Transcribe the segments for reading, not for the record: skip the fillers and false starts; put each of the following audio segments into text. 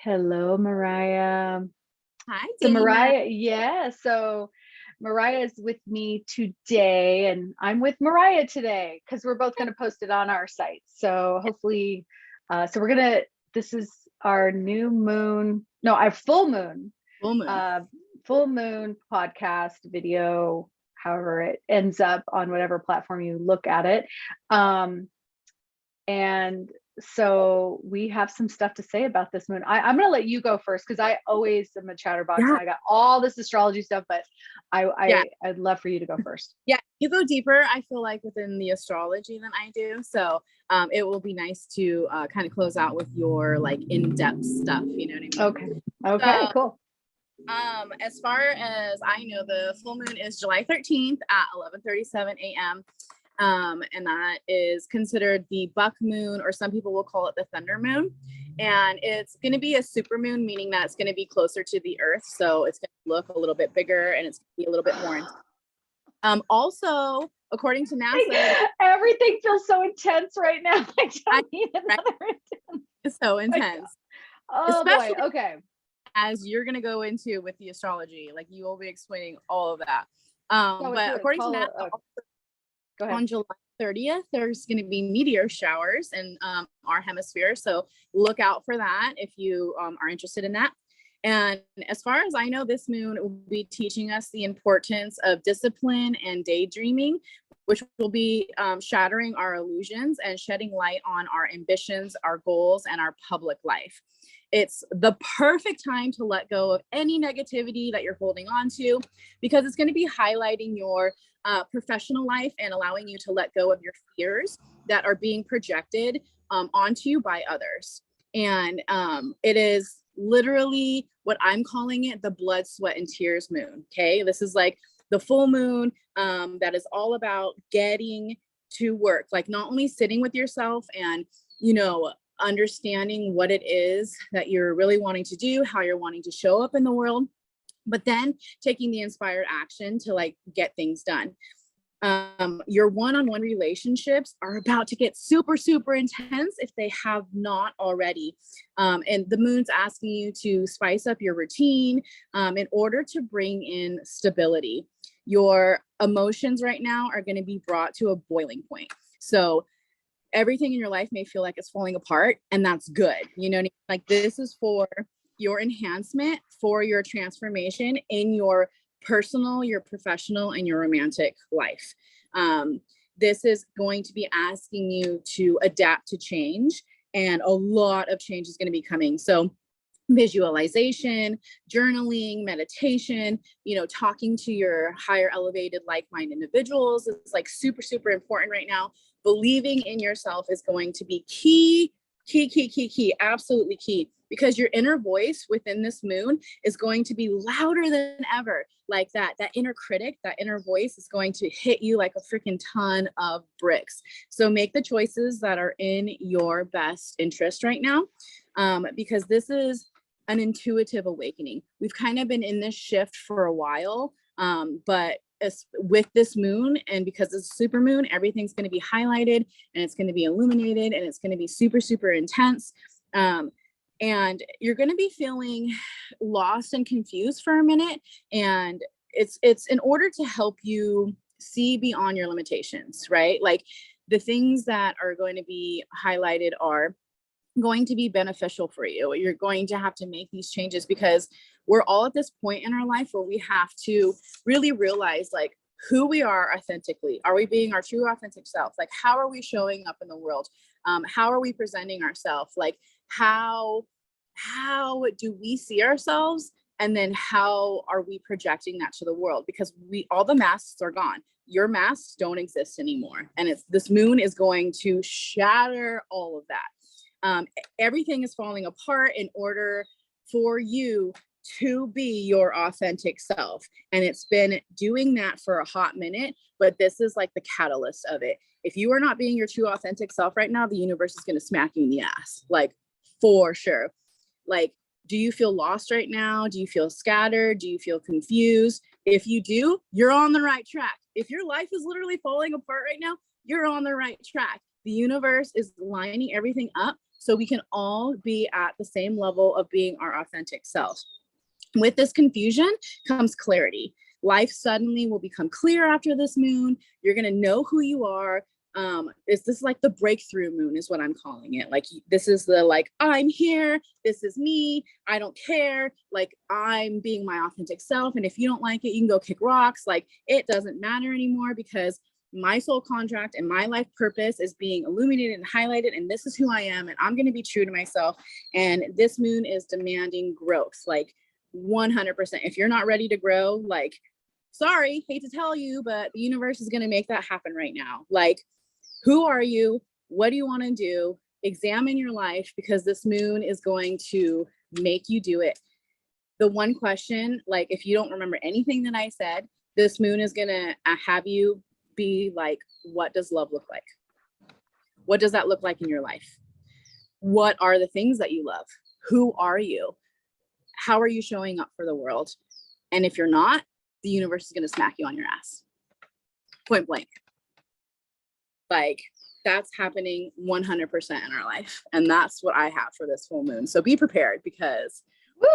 Hello, Mariah. Hi, So Dana. Mariah is with me today, and I'm with Mariah today because we're both going to post it on our site. So hopefully, this is our new moon, no, our full moon, Full moon. uh, full moon podcast video, however it ends up on whatever platform you look at it. And so we have some stuff to say about this moon. I'm going to let you go first because I always am a chatterbox Yeah, and I got all this astrology stuff, but yeah, I'd love for you to go first. yeah. You go deeper, I feel like, within the astrology than I do. So it will be nice to kind of close out with your like in-depth stuff. You know what I mean? Okay. Okay, So cool. as far as I know, the full moon is July 13th at 11:37 a.m. And that is considered the buck moon, or some people will call it the thunder moon. And it's going to be a super moon, meaning that it's going to be closer to the earth. So it's going to look a little bit bigger and it's going to be a little bit more intense. Also, according to NASA, Everything feels so intense right now. I don't need another intense. it's so intense, Oh boy. especially Okay. as you're going to go into with the astrology. Like you will be explaining all of that. So But according to NASA, go ahead. on July 30th, there's going to be meteor showers in our hemisphere. So look out for that if you are interested in that. And as far as I know, this moon will be teaching us the importance of discipline and daydreaming, which will be shattering our illusions and shedding light on our ambitions, our goals, and our public life. It's the perfect time to let go of any negativity that you're holding on to, because it's going to be highlighting your professional life and allowing you to let go of your fears that are being projected onto you by others. And it is literally what I'm calling it, the blood, sweat, and tears moon. Okay. This is like the full moon that is all about getting to work, like not only sitting with yourself and, understanding what it is that you're really wanting to do, how you're wanting to show up in the world, but then taking the inspired action to like get things done. Your one-on-one relationships are about to get super, super intense if they have not already. And the moon's asking you to spice up your routine in order to bring in stability. Your emotions right now are going to be brought to a boiling point. So everything in your life may feel like it's falling apart, and that's good. You know what I mean? Like this is for your enhancement, for your transformation in your personal, your professional, and your romantic life. This is going to be asking you to adapt to change, and a lot of change is going to be coming. So visualization, journaling, meditation, talking to your higher elevated, like-minded individuals is like super, super important right now. Believing in yourself is going to be key, absolutely key, because your inner voice within this moon is going to be louder than ever. Like that inner critic, that inner voice is going to hit you like a freaking ton of bricks. So make the choices that are in your best interest right now, because this is an intuitive awakening. We've kind of been in this shift for a while, but with this moon, and because it's a super moon, everything's going to be highlighted and it's going to be illuminated and it's going to be super, super intense. And you're going to be feeling lost and confused for a minute. And it's in order to help you see beyond your limitations, right? Like the things that are going to be highlighted are going to be beneficial for you. You're going to have to make these changes because we're all at this point in our life where we have to really realize like who we are authentically. Are we being our true authentic self? Like how are we showing up in the world? How are we presenting ourselves? Like how do we see ourselves? And then how are we projecting that to the world? Because all the masks are gone. Your masks don't exist anymore. And this moon is going to shatter all of that. Everything is falling apart in order for you to be your authentic self. And it's been doing that for a hot minute, but this is like the catalyst of it. If you are not being your true authentic self right now, the universe is going to smack you in the ass, like for sure. Like, do you feel lost right now? Do you feel scattered? Do you feel confused? If you do, you're on the right track. If your life is literally falling apart right now, you're on the right track. The universe is lining everything up so we can all be at the same level of being our authentic self. With this confusion comes clarity. Life suddenly will become clear after this moon. You're going to know who you are. Is this like the breakthrough moon is what I'm calling it. Like, this is the, like, I'm here. This is me. I don't care. Like, I'm being my authentic self. And if you don't like it, you can go kick rocks. Like, it doesn't matter anymore, because my soul contract and my life purpose is being illuminated and highlighted. And this is who I am. And I'm going to be true to myself. And this moon is demanding growth. Like, 100%. If you're not ready to grow, like, sorry, hate to tell you, but the universe is going to make that happen right now. Like, who are you? What do you want to do? Examine your life, because this moon is going to make you do it. The one question, like, if you don't remember anything that I said, this moon is going to have you be like, what does love look like? What does that look like in your life? What are the things that you love? Who are you? How are you showing up for the world? And if you're not, the universe is going to smack you on your ass. Point blank. Like, that's happening 100% in our life. And that's what I have for this full moon. So be prepared, because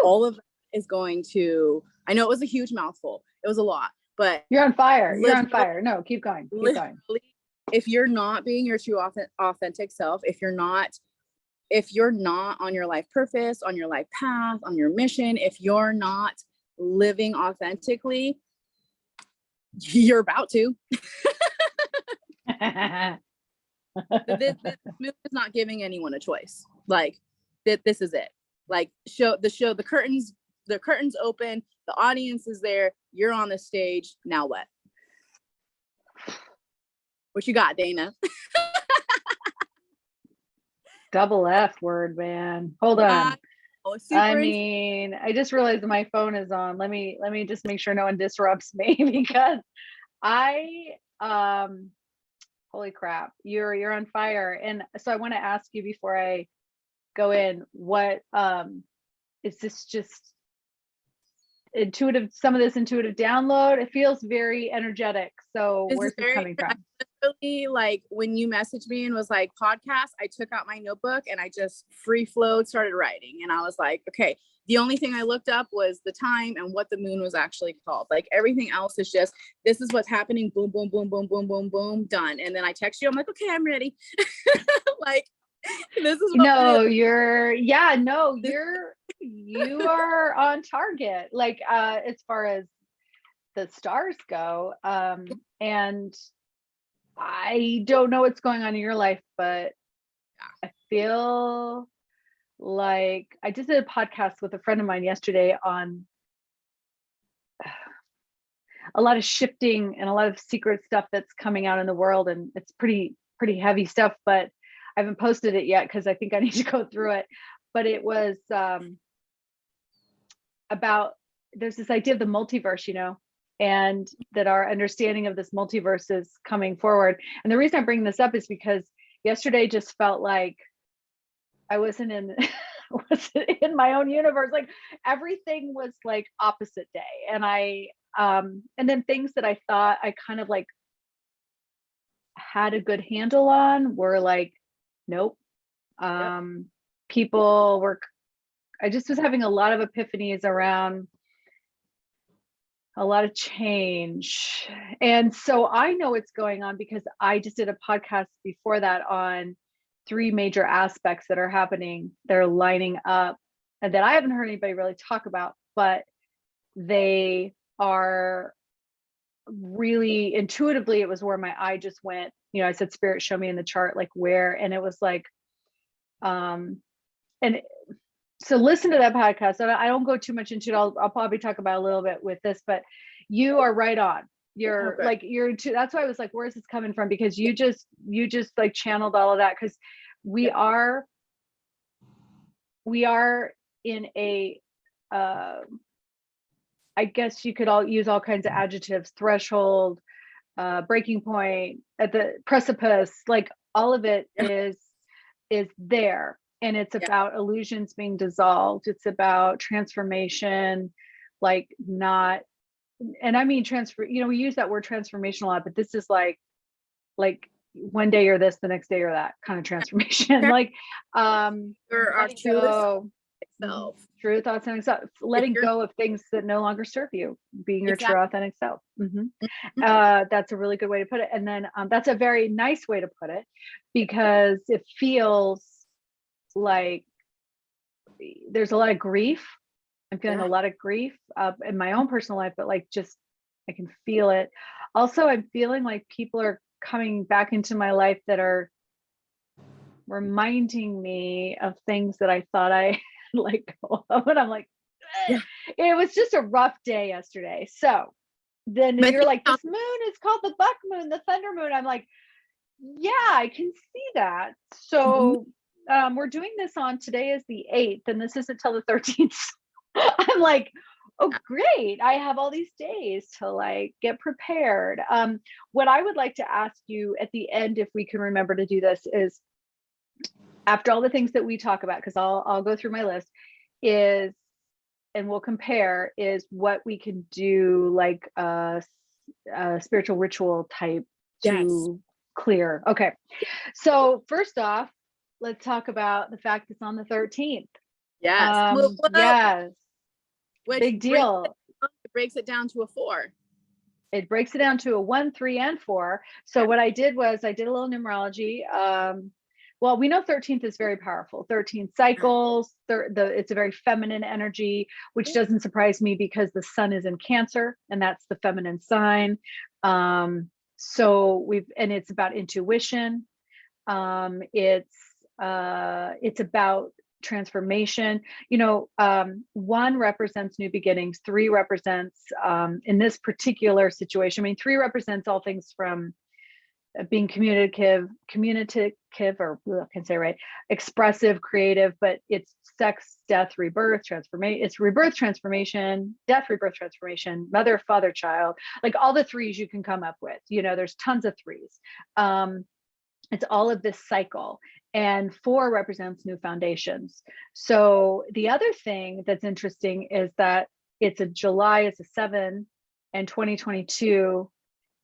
all of it is going to, I know it was a huge mouthful. It was a lot, but You're on fire. You're on fire. No, keep going. Keep going. If you're not being your true authentic self, if you're not on your life purpose, on your life path, on your mission, if you're not living authentically, you're about to. This movie is not giving anyone a choice. Like, this is it. Like, the curtains open, the audience is there, you're on the stage. Now what? What you got, Dana? Double F word, man. Hold on. I mean, I just realized my phone is on. Let me just make sure no one disrupts me, because holy crap, you're on fire. And so I want to ask you before I go in, what is this just intuitive, some of this intuitive download? It feels very energetic. So where's this coming from? Really, like, when you messaged me and was like, podcast, I took out my notebook and I just free flowed, started writing. And I was like, okay, the only thing I looked up was the time and what the moon was actually called. Like, everything else is just, this is what's happening. Boom, boom, boom, boom, boom, boom, boom, done. And then I text you, I'm like, okay, I'm ready. Like, this is what you are on target, like, as far as the stars go. And I don't know what's going on in your life, but I feel like I just did a podcast with a friend of mine yesterday on a lot of shifting and a lot of secret stuff that's coming out in the world. And it's pretty heavy stuff, but I haven't posted it yet because I think I need to go through it. But it was about, there's this idea of the multiverse, and that our understanding of this multiverse is coming forward. And the reason I bring this up is because yesterday just felt like I wasn't in my own universe. Like, everything was like opposite day. And and then things that I thought I kind of like had a good handle on were like, nope. People were, I just was having a lot of epiphanies around a lot of change. And so I know what's going on because I just did a podcast before that on 3 major aspects that are happening, that are lining up, and that I haven't heard anybody really talk about, but they are really intuitively, it was where my eye just went. I said, Spirit, show me in the chart, like where, and it was like, and so listen to that podcast. I don't go too much into it. I'll probably talk about a little bit with this, but you are right on. You're like, that's why I was like, where's this coming from? Because you just like channeled all of that. Because we are in a, I guess you could all use all kinds of adjectives, threshold, breaking point, at the precipice, like all of it is there. And it's about illusions being dissolved. It's about transformation, like not, and I mean, we use that word transformation a lot, but this is like one day you're this, the next day you're that kind of transformation. Like, You're our letting truest go, self. true thoughts and self, letting go of things that no longer serve you, being your true authentic self. That's a really good way to put it. And then that's a very nice way to put it, because it feels like there's a lot of grief. I'm feeling a lot of grief in my own personal life, but like, just, I can feel it. Also, I'm feeling like people are coming back into my life that are reminding me of things that I thought I let go of. And I'm like, it was just a rough day yesterday. So then you're like, this moon is called the buck moon, the thunder moon. I'm like, yeah, I can see that. So we're doing this on, today is the 8th, and this isn't till the 13th. I'm like, oh, great. I have all these days to like get prepared. What I would like to ask you at the end, if we can remember to do this, is after all the things that we talk about, because I'll go through my list, is, and we'll compare, is what we can do, like a spiritual ritual type to clear. Okay. So first off, let's talk about the fact it's on the 13th. Yes. Which big deal. Breaks it down to a 4. It breaks it down to a 1, 3, and 4. So what I did was I did a little numerology. Well, we know 13th is very powerful. 13 cycles. It's a very feminine energy, which doesn't surprise me because the sun is in Cancer, and that's the feminine sign. So and it's about intuition. It's about transformation. 1 represents new beginnings. 3 represents, in this particular situation, I mean, 3 represents all things from being communicative, or I can say right, expressive, creative, but it's sex, death, rebirth, transformation. It's rebirth, transformation, death, rebirth, transformation, mother, father, child, like all the 3s you can come up with. There's tons of 3s. It's all of this cycle, and 4 represents new foundations. So the other thing that's interesting is that it's a July, it's a 7, and 2022,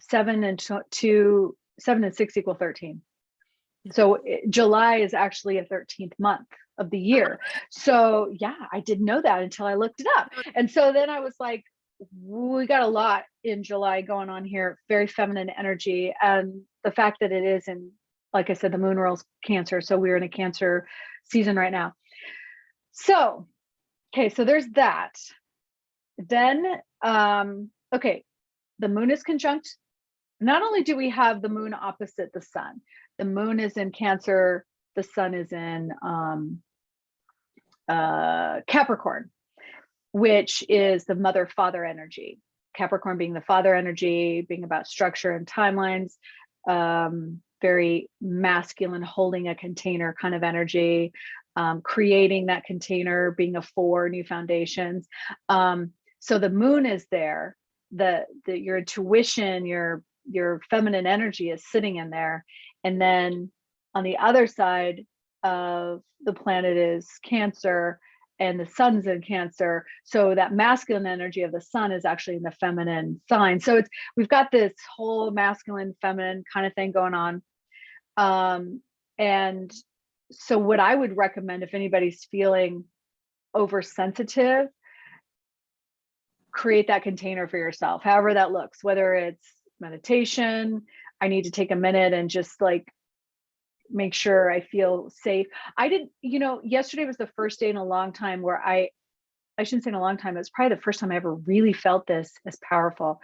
7 and 2, 7 and 6 equal 13. So July is actually a 13th month of the year. So yeah, I didn't know that until I looked it up. And so then I was like, we got a lot in July going on here, very feminine energy. And the fact that it is in, like I said, the moon rules Cancer. So we're in a Cancer season right now. So, okay, so there's that. Then, okay, the moon is conjunct. Not only do we have the moon opposite the sun, the moon is in Cancer, the sun is in Capricorn, which is the mother father energy. Capricorn being the father energy, being about structure and timelines, very masculine, holding a container kind of energy, creating that container, being a 4, new foundations. So the moon is there, your intuition, your feminine energy is sitting in there. And then on the other side of the planet is Cancer, and the sun's in Cancer. So that masculine energy of the sun is actually in the feminine sign. So we've got this whole masculine, feminine kind of thing going on. And so what I would recommend, if anybody's feeling oversensitive, create that container for yourself, however that looks, whether it's meditation, I need to take a minute and just like make sure I feel safe. I didn't, yesterday was the first day in a long time where I shouldn't say in a long time, it's probably the first time I ever really felt this as powerful.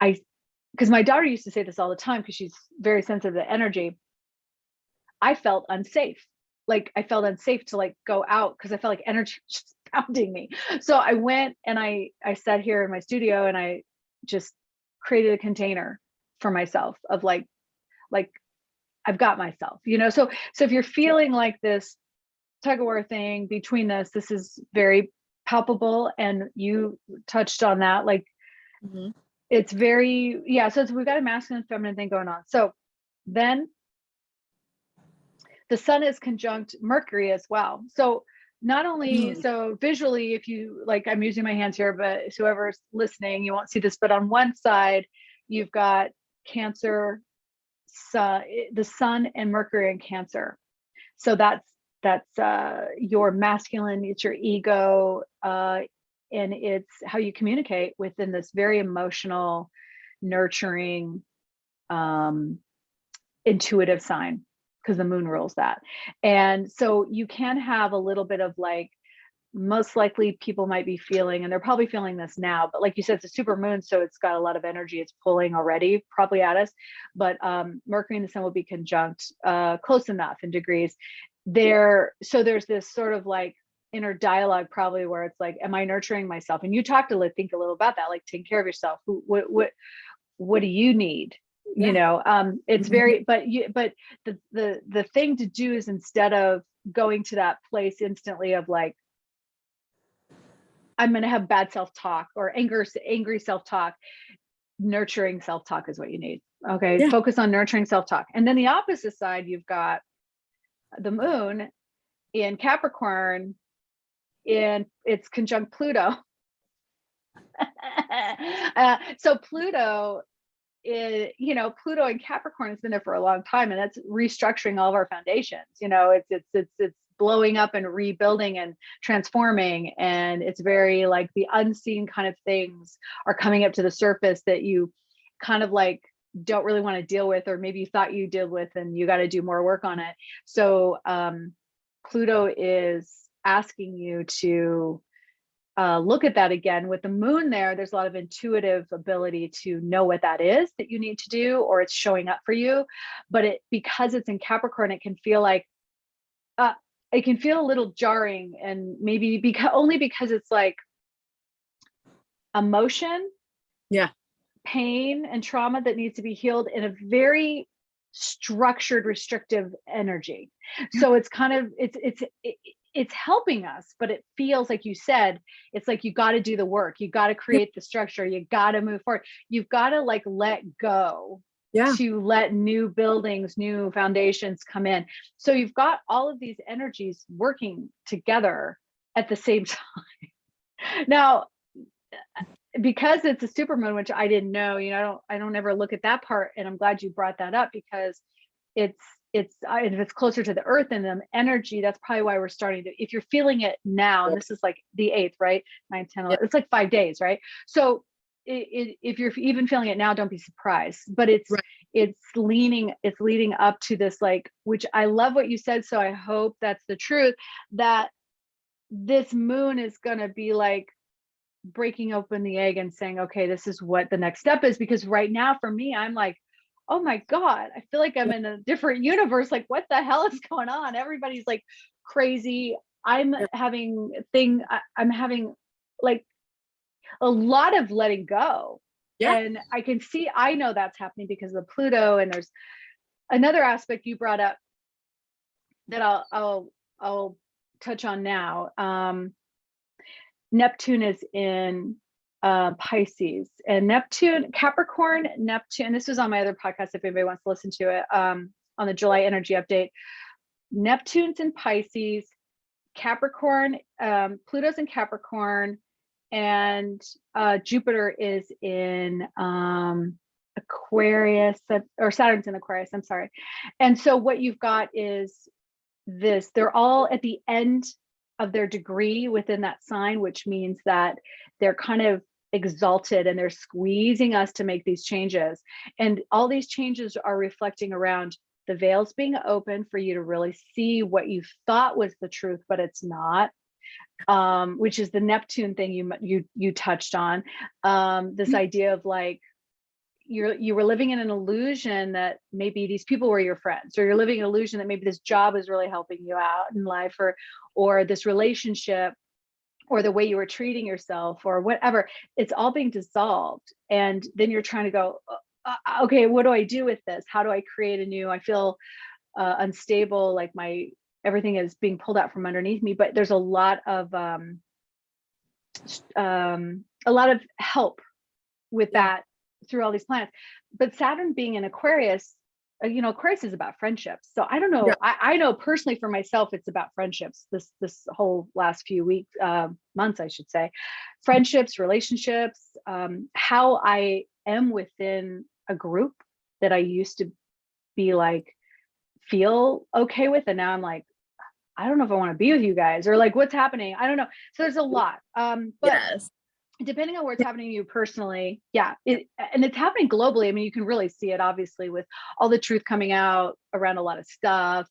Because my daughter used to say this all the time, because she's very sensitive to energy. I felt unsafe. Like I felt unsafe to like go out because I felt like energy was just pounding me. So I went and I sat here in my studio and I just created a container for myself of like I've got myself, so if you're feeling like this tug of war thing between this is very palpable, and you touched on that, like it's very, so we've got a masculine feminine thing going on. So then the sun is conjunct Mercury as well. So not only, so visually, if you like, I'm using my hands here, but whoever's listening, you won't see this, but on one side, you've got Cancer, the sun and Mercury in Cancer. So that's your masculine, it's your ego, and it's how you communicate within this very emotional, nurturing, intuitive sign, because the moon rules that. And so you can have a little bit of like, most likely people might be feeling, and they're probably feeling this now, but like you said, it's a super moon, so it's got a lot of energy it's pulling already probably at us. But Mercury and the sun will be conjunct, close enough in degrees there. So there's this sort of like inner dialogue probably where it's like, am I nurturing myself? And you talked to think a little about that, like taking care of yourself. What do you need? You know, it's very, but the thing to do is, instead of going to that place instantly of like, I'm going to have bad self-talk or angry self-talk, nurturing self-talk is what you need. Okay. Yeah. Focus on nurturing self-talk. And then the opposite side, you've got the moon in Capricorn, and it's conjunct Pluto. So Pluto is, Pluto in Capricorn has been there for a long time, and that's restructuring all of our foundations. It's blowing up and rebuilding and transforming, and it's very like the unseen kind of things are coming up to the surface that you kind of like don't really want to deal with, or maybe you thought you deal with, and you got to do more work on it. So Pluto is asking you to look at that again. With the moon there, there's a lot of intuitive ability to know what that is that you need to do, or it's showing up for you. But because it's in Capricorn, it can feel like it can feel a little jarring, and maybe only because it's like emotion, pain and trauma that needs to be healed in a very structured, restrictive energy. So it's kind of, it's helping us, but it feels like, you said, it's like, you got to do the work. You got to create the structure. You got to move forward. You've got to like let go to let new buildings, new foundations come in. So you've got all of these energies working together at the same time. Now, because it's a supermoon, which I didn't know, I don't ever look at that part. And I'm glad you brought that up, because if it's closer to the earth and the energy, that's probably why we're starting to, if you're feeling it now, and this is like the 8th, right? 9, 10, 11, it's like 5 days, right? So if you're even feeling it now, don't be surprised, but it's leading up to this, like, which I love what you said. So I hope that's the truth, that this moon is going to be like breaking open the egg and saying, okay, this is what the next step is. Because right now for me, I'm like, oh my God, I feel like I'm in a different universe. Like, what the hell is going on? Everybody's like crazy. I'm having like a lot of letting go. And I know that's happening because of Pluto. And there's another aspect you brought up that I'll touch on now. Neptune is in Pisces, and Capricorn, Neptune. This was on my other podcast if anybody wants to listen to it, on the July energy update. Neptune's in Pisces, Capricorn, Pluto's in Capricorn, and Jupiter is in Aquarius, or Saturn's in Aquarius, I'm sorry. And so what you've got is this, they're all at the end of their degree within that sign, which means that they're kind of exalted and they're squeezing us to make these changes. And all these changes are reflecting around the veils being open for you to really see what you thought was the truth, but it's not. Which is the Neptune thing you touched on. This idea of like, you were living in an illusion that maybe these people were your friends, or you're living an illusion that maybe this job is really helping you out in life, or this relationship, or the way you were treating yourself, or whatever. It's all being dissolved. And then you're trying to go, okay, what do I do with this? How do I create a new, I feel unstable, like everything is being pulled out from underneath me. But there's a lot of help with that through all these planets. But Saturn being in Aquarius, Aquarius is about friendships. So I don't know. I know personally for myself, it's about friendships. This whole last few weeks, months, I should say, friendships, relationships, how I am within a group that I used to be like, feel okay with. And now I'm like, I don't know if I want to be with you guys, or like, what's happening? I don't know. So there's a lot. But Yes. depending on what's happening to you personally, yeah, and it's happening globally. I mean, you can really see it obviously with all the truth coming out around a lot of stuff.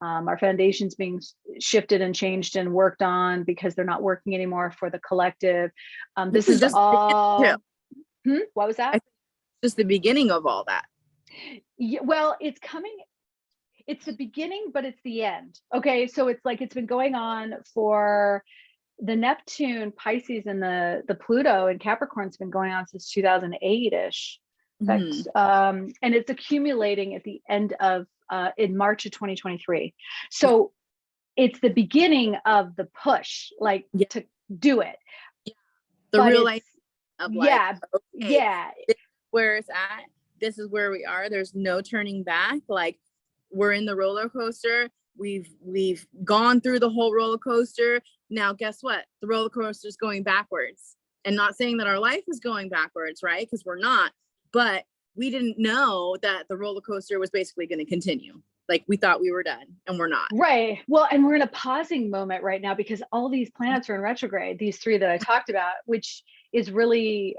Our foundations being shifted and changed and worked on because they're not working anymore for the collective. This is just all. What was that? Just the beginning of all that. Yeah, well, it's coming. It's the beginning, but it's the end. Okay, so it's like it's been going on for the Neptune, Pisces, and the Pluto and Capricorn's been going on since 2008-ish. And it's accumulating at the end of in March of 2023. So it's the beginning of the push, like to do it. The real life of like, yeah. This is where it's at. This is where we are. There's no turning back. Like, we're in the roller coaster. We've gone through the whole roller coaster. Now, guess what? The roller coaster is going backwards. And not saying that our life is going backwards, right? Because we're not. But we didn't know that the roller coaster was basically going to continue. Like, we thought we were done, and we're not. Right. Well, and we're in a pausing moment right now because all these planets are in retrograde, these three that I talked about, which is really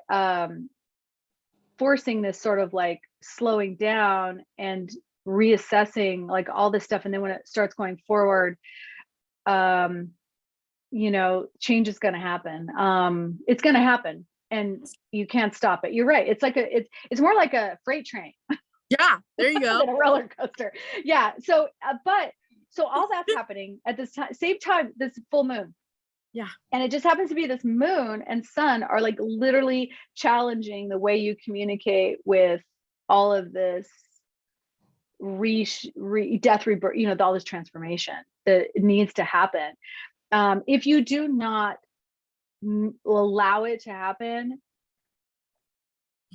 forcing this sort of like slowing down and reassessing like all this stuff. And then when it starts going forward, you know, change is going to happen. It's going to happen and you can't stop it. You're right. It's like it's more like a freight train. Yeah, there you go. Than a roller coaster. Yeah. So, so all that's happening at this same time, this full moon. Yeah. And it just happens to be this moon and sun are like literally challenging the way you communicate with all of this death, rebirth, you know, all this transformation that needs to happen. If you do not allow it to happen,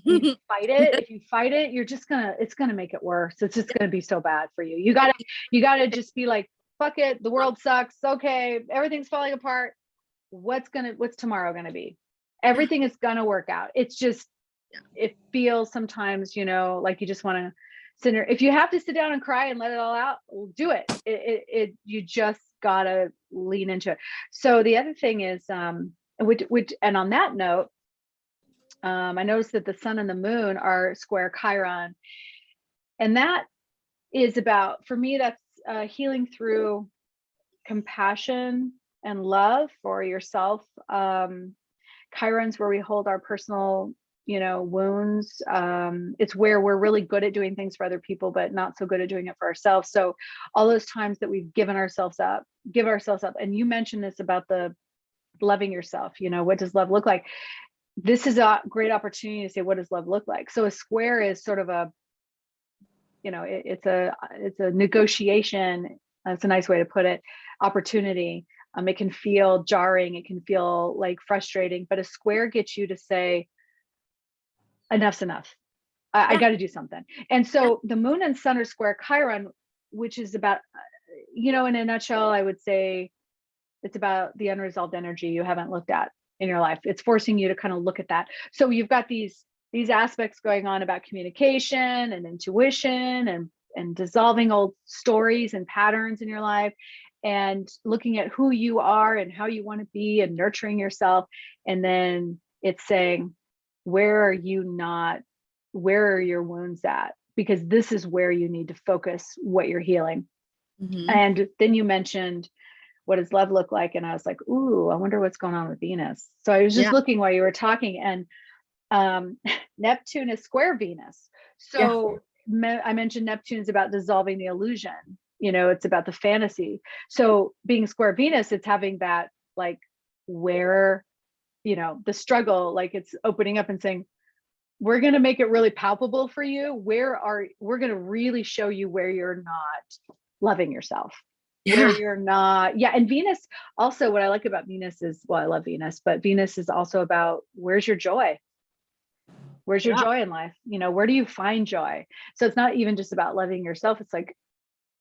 you fight it. If you fight it, it's gonna make it worse. It's just gonna be so bad for you. You gotta just be like, fuck it, the world sucks. Okay, everything's falling apart. What's tomorrow gonna be? Everything is gonna work out. It's just, it feels sometimes, you know, like you just want to sit there. If you have to sit down and cry and let it all out, do it. You just gotta lean into it. So the other thing is, which and on that note, I noticed that the sun and the moon are square Chiron. And that is about, for me, that's healing through compassion and love for yourself. Chiron's where we hold our personal, you know, wounds. It's where we're really good at doing things for other people, but not so good at doing it for ourselves. So all those times that we've given ourselves up. And you mentioned this about the loving yourself, you know, what does love look like? This is a great opportunity to say, what does love look like? So a square is sort of a, you know, it's a negotiation. That's a nice way to put it. Opportunity. It can feel jarring. It can feel like frustrating, but a square gets you to say, enough's enough. I got to do something. And so the moon and sun are square Chiron, which is about, you know, in a nutshell, I would say it's about the unresolved energy you haven't looked at in your life. It's forcing you to kind of look at that. So you've got these aspects going on about communication and intuition and dissolving old stories and patterns in your life and looking at who you are and how you want to be and nurturing yourself. And then it's saying, where are your wounds at? Because this is where you need to focus what you're healing. And then you mentioned, what does love look like? And I was like, ooh, I wonder what's going on with Venus. So I was just looking while you were talking, and Neptune is square Venus. So I mentioned Neptune is about dissolving the illusion. You know, it's about the fantasy. So being square Venus, it's having that, like, where, you know, the struggle, like it's opening up and saying, we're going to make it really palpable for you. We're going to really show you where you're not loving yourself. Where you're not. And Venus also, what I like about Venus is, well, I love Venus, but Venus is also about, where's your joy? Where's your joy in life? You know, where do you find joy? So it's not even just about loving yourself. It's like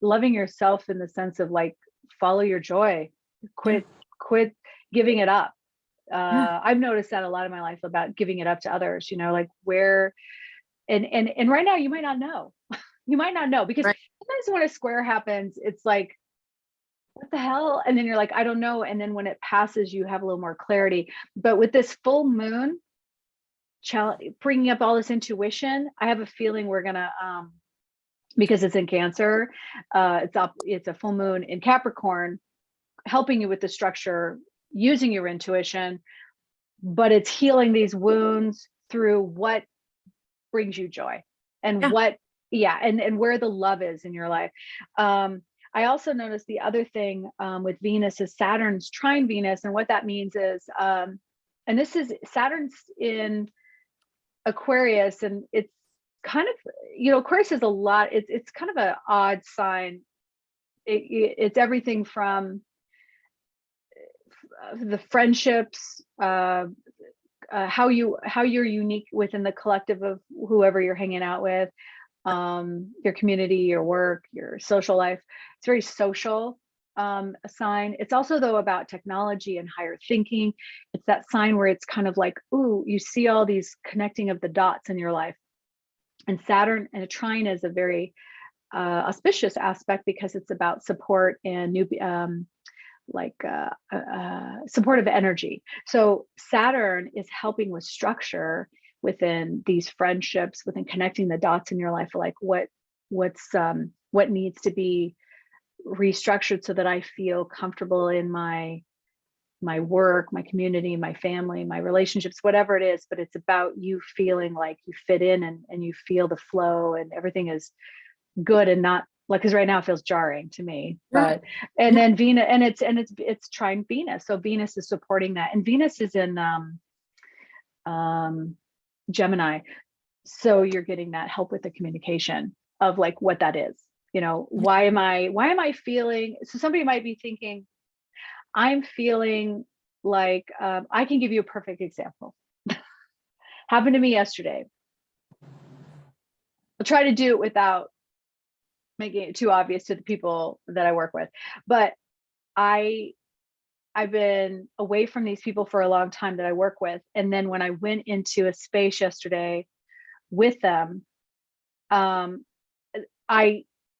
loving yourself in the sense of like, follow your joy, quit giving it up. I've noticed that a lot in my life about giving it up to others, you know, like where, and right now you might not know. You might not know, because Right. sometimes when a square happens, it's like, what the hell? And then you're like, I don't know. And then when it passes, you have a little more clarity. But with this full moon, bringing up all this intuition, I have a feeling we're gonna, because it's in Cancer, it's a full moon in Capricorn, helping you with the structure, using your intuition, but it's healing these wounds through what brings you joy and Yeah. what, yeah, and where the love is in your life. I also noticed the other thing with Venus is Saturn's trine Venus, and what that means is, and this is Saturn's in Aquarius, and it's kind of, Aquarius is a lot. It's kind of an odd sign. It's everything from the friendships, how you're unique within the collective of whoever you're hanging out with, your community, your work, your social life. It's very social, a sign. It's also, though, about technology and higher thinking. It's that sign where it's kind of like, ooh, you see all these connecting of the dots in your life. And Saturn and a trine is a very auspicious aspect, because it's about support and new, supportive energy. So Saturn is helping with structure within these friendships, within connecting the dots in your life, like what needs to be restructured so that I feel comfortable in my work, my community, my family, my relationships, whatever it is. But it's about you feeling like you fit in, and you feel the flow, and everything is good, and not like, because right now it feels jarring to me. But and then Venus, and it's trine Venus, so Venus is supporting that, and Venus is in Gemini, so you're getting that help with the communication of like what that is. Why am I feeling? So somebody might be thinking, I'm feeling like, I can give you a perfect example. Happened to me yesterday. I'll try to do it without making it too obvious to the people that I work with. But I've been away from these people for a long time that I work with. And then when I went into a space yesterday with them,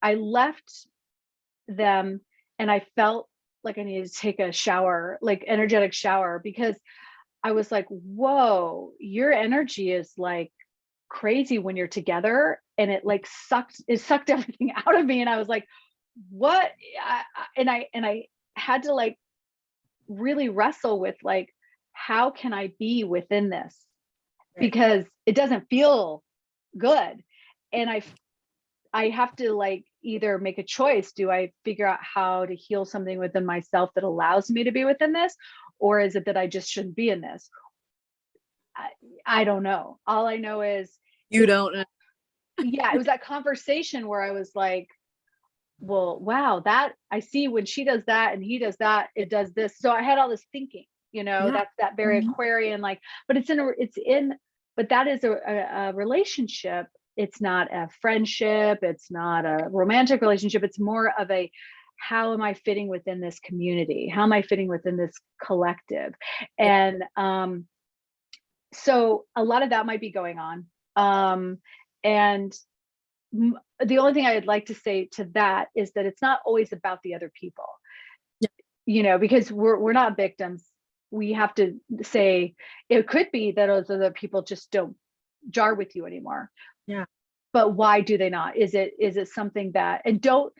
I left them, and I felt like I needed to take a shower, like energetic shower, because I was like, whoa, your energy is like crazy when you're together, and it sucked everything out of me. And I was like, what? And I had to like really wrestle with like, how can I be within this? Because it doesn't feel good. And I have to like either make a choice. Do I figure out how to heal something within myself that allows me to be within this? Or is it that I just shouldn't be in this? I don't know. All I know is, You don't know. yeah, it was that conversation where I was like, well, wow, that I see when she does that and he does that, it does this. So I had all this thinking, that's that very Aquarian, like, but but that is a relationship. It's not a friendship. It's not a romantic relationship. It's more of a, how am I fitting within this community? How am I fitting within this collective? And so a lot of that might be going on. And the only thing I'd like to say to that is that it's not always about the other people, because we're not victims. We have to say, it could be that those other people just don't jar with you anymore. Yeah. But why do they not? Is it something that, and don't,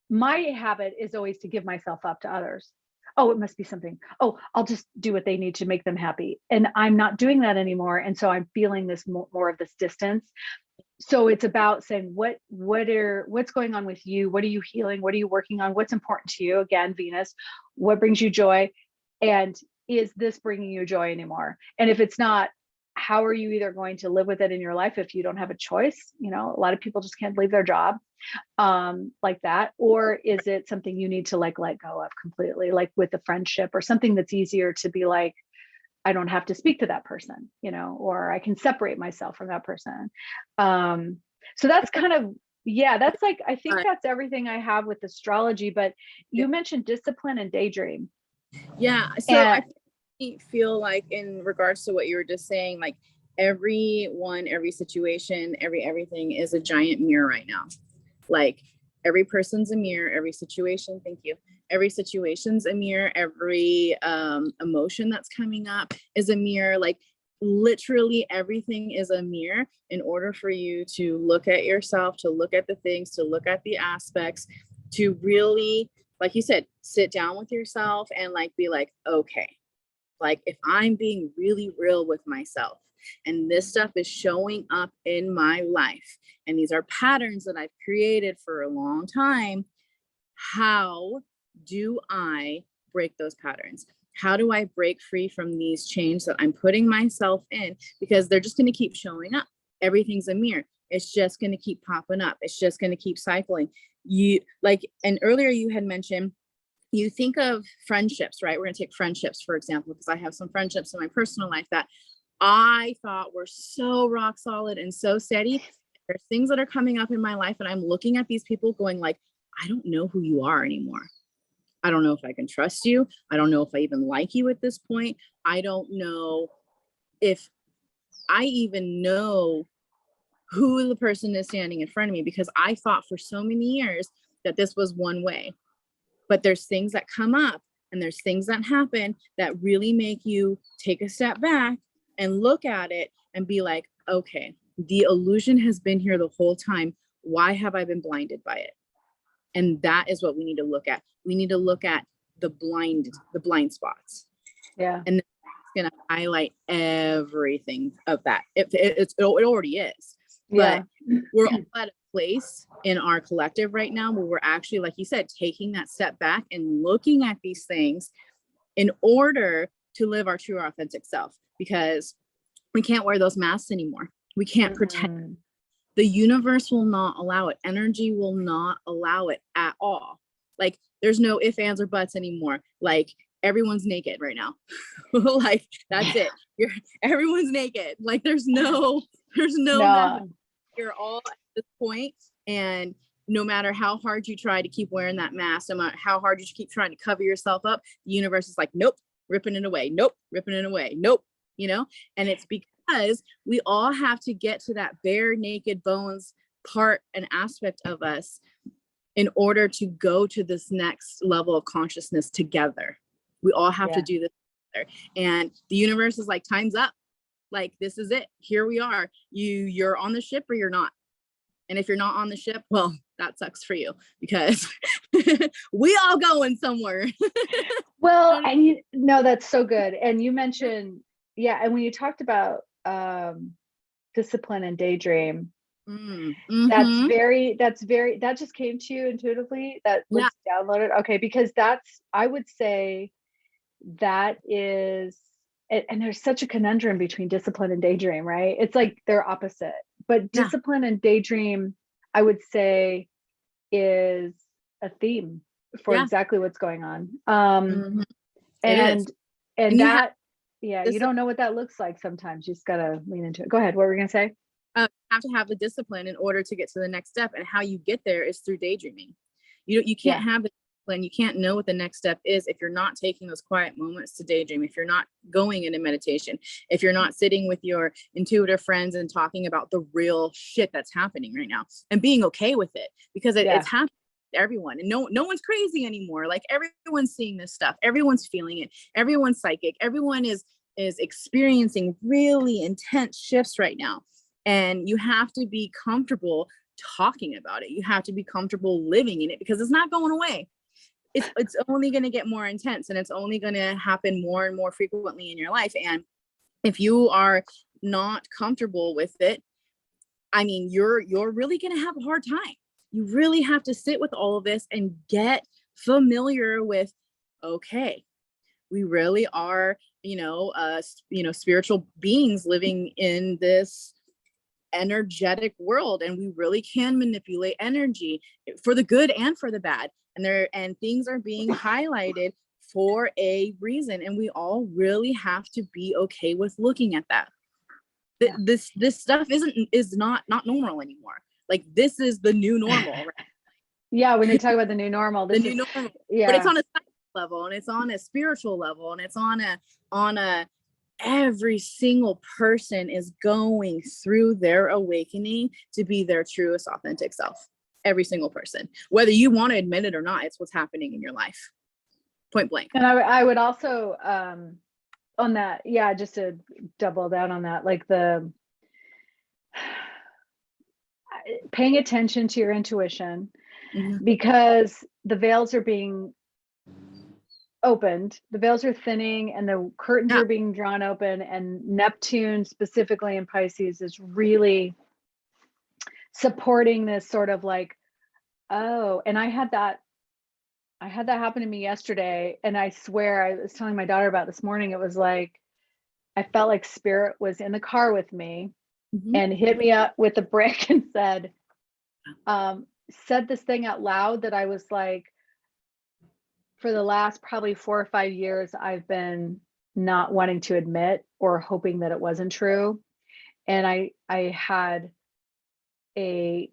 my habit is always to give myself up to others. Oh, it must be something. Oh, I'll just do what they need to make them happy. And I'm not doing that anymore. And so I'm feeling this more of this distance. So it's about saying, what's going on with you? What are you healing? What are you working on? What's important to you? Again, Venus, what brings you joy? And is this bringing you joy anymore? And if it's not, how are you either going to live with it in your life if you don't have a choice? A lot of people just can't leave their job like that. Or is it something you need to like let go of completely, like with a friendship or something that's easier to be like, I don't have to speak to that person, or I can separate myself from that person. So that's kind of, that's like, I think that's everything I have with astrology. But you mentioned discipline and daydream. Yeah. So I feel like, in regards to what you were just saying, like everyone, every situation, everything is a giant mirror right now. Like every person's a mirror, every situation, thank you. Every situation's a mirror, every emotion that's coming up is a mirror. Like literally everything is a mirror in order for you to look at yourself, to look at the things, to look at the aspects, to really, like you said, sit down with yourself and like be like, okay, like if I'm being really real with myself and this stuff is showing up in my life and these are patterns that I've created for a long time, how do I break those patterns? How do I break free from these chains that I'm putting myself in? Because they're just going to keep showing up. Everything's a mirror. It's just going to keep popping up. It's just going to keep cycling. You like, and earlier you had mentioned, you think of friendships, right? We're going to take friendships, for example, because I have some friendships in my personal life that I thought were so rock solid and so steady. There's things that are coming up in my life and I'm looking at these people going like, I don't know who you are anymore. I don't know if I can trust you. I don't know if I even like you at this point. I don't know if I even know who the person is standing in front of me, because I thought for so many years that this was one way. But there's things that come up and there's things that happen that really make you take a step back and look at it and be like, okay, the illusion has been here the whole time. Why have I been blinded by it? And that is what we need to look at. We need to look at the blind spots. Yeah. And it's going to highlight everything of that. It already is. Yeah. But we're all at a place in our collective right now where we're actually, like you said, taking that step back and looking at these things in order to live our true authentic self, because we can't wear those masks anymore. We can't pretend. The universe will not allow it. Energy will not allow it at all. Like there's no ifs, ands, or buts anymore. Like everyone's naked right now. Like that's it. Everyone's naked. Like there's no. You're all at this point, and no matter how hard you try to keep wearing that mask, no matter how hard you keep trying to cover yourself up, the universe is like, nope, ripping it away. Nope, ripping it away. Nope. You know, and it's because we all have to get to that bare naked bones part and aspect of us in order to go to this next level of consciousness together. We all have to do this together. And the universe is like, time's up. Like, this is it. Here we are. You're on the ship or you're not. And if you're not on the ship, well, that sucks for you, because we all going somewhere. Well, and no, that's so good. And you mentioned, and when you talked about discipline and daydream, that just came to you intuitively, that was downloaded. Okay, because I would say that is, and there's such a conundrum between discipline and daydream, right? It's like they're opposite, but discipline and daydream, I would say, is a theme for exactly what's going on. And that, you don't know what that looks like sometimes. You just gotta lean into it. Go ahead. What were we gonna say? You have to have the discipline in order to get to the next step, and how you get there is through daydreaming. You can't have the discipline. You can't know what the next step is if you're not taking those quiet moments to daydream, if you're not going into meditation, if you're not sitting with your intuitive friends and talking about the real shit that's happening right now and being okay with it, because it's happening to everyone, and no one's crazy anymore. Like everyone's seeing this stuff, everyone's feeling it, everyone's psychic, everyone is experiencing really intense shifts right now. And you have to be comfortable talking about it. You have to be comfortable living in it, because it's not going away. It's only going to get more intense, and it's only going to happen more and more frequently in your life. And if you are not comfortable with it, I mean, you're really going to have a hard time. You really have to sit with all of this and get familiar with, okay, we really are, spiritual beings living in this energetic world, and we really can manipulate energy for the good and for the bad, and things are being highlighted for a reason, and we all really have to be okay with looking at that. This stuff is not normal anymore. Like, this is the new normal, right? When they talk about the new normal, the new normal, but it's on a level, and it's on a spiritual level, and it's on a every single person is going through their awakening to be their truest, authentic self. Every single person, whether you want to admit it or not, it's what's happening in your life. Point blank. And I would also, on that, yeah, just to double down on that, like the paying attention to your intuition, because the veils are being opened, the veils are thinning, and the curtains are being drawn open, and Neptune specifically in Pisces is really supporting this sort of like, oh, and I had that happen to me yesterday, and I swear, I was telling my daughter about this morning, it was like I felt like spirit was in the car with me and hit me up with a brick and said this thing out loud that I was like, for the last probably 4 or 5 years, I've been not wanting to admit or hoping that it wasn't true. And I had and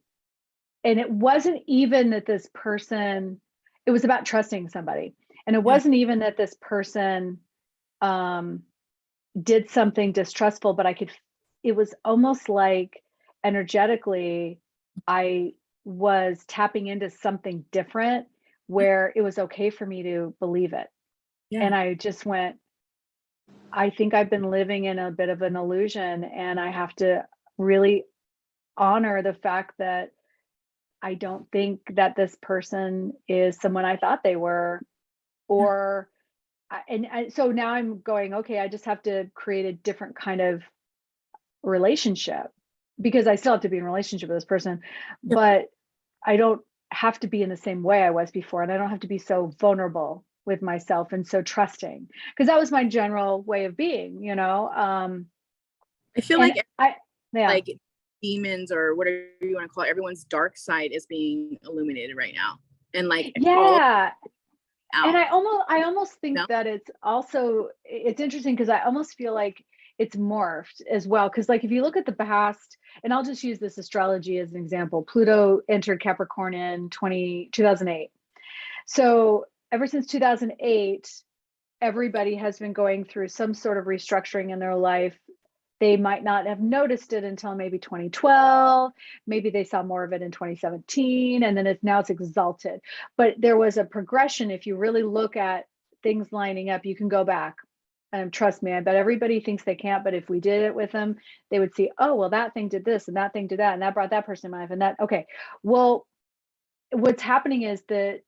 it wasn't even that this person, it was about trusting somebody. And it wasn't even that this person did something distrustful, but it was almost like energetically, I was tapping into something different where it was okay for me to believe it. And I just went, I think I've been living in a bit of an illusion, and I have to really honor the fact that I don't think that this person is someone I thought they were, or so now I'm going, okay, I just have to create a different kind of relationship, because I still have to be in a relationship with this person, but I don't have to be in the same way I was before, and I don't have to be so vulnerable with myself and so trusting, because that was my general way of being, I feel like like demons, or whatever you want to call it, everyone's dark side is being illuminated right now, and like and I almost think that it's interesting, because I almost feel like it's morphed as well, because like if you look at the past, and I'll just use this astrology as an example, Pluto entered Capricorn in 2008. So ever since 2008, everybody has been going through some sort of restructuring in their life. They might not have noticed it until maybe 2012. Maybe they saw more of it in 2017, and then it's exalted. But there was a progression. If you really look at things lining up, you can go back. And trust me, I bet everybody thinks they can't, but if we did it with them, they would see, oh, well, that thing did this and that thing did that, and that brought that person in my life, and that, okay. Well, what's happening is that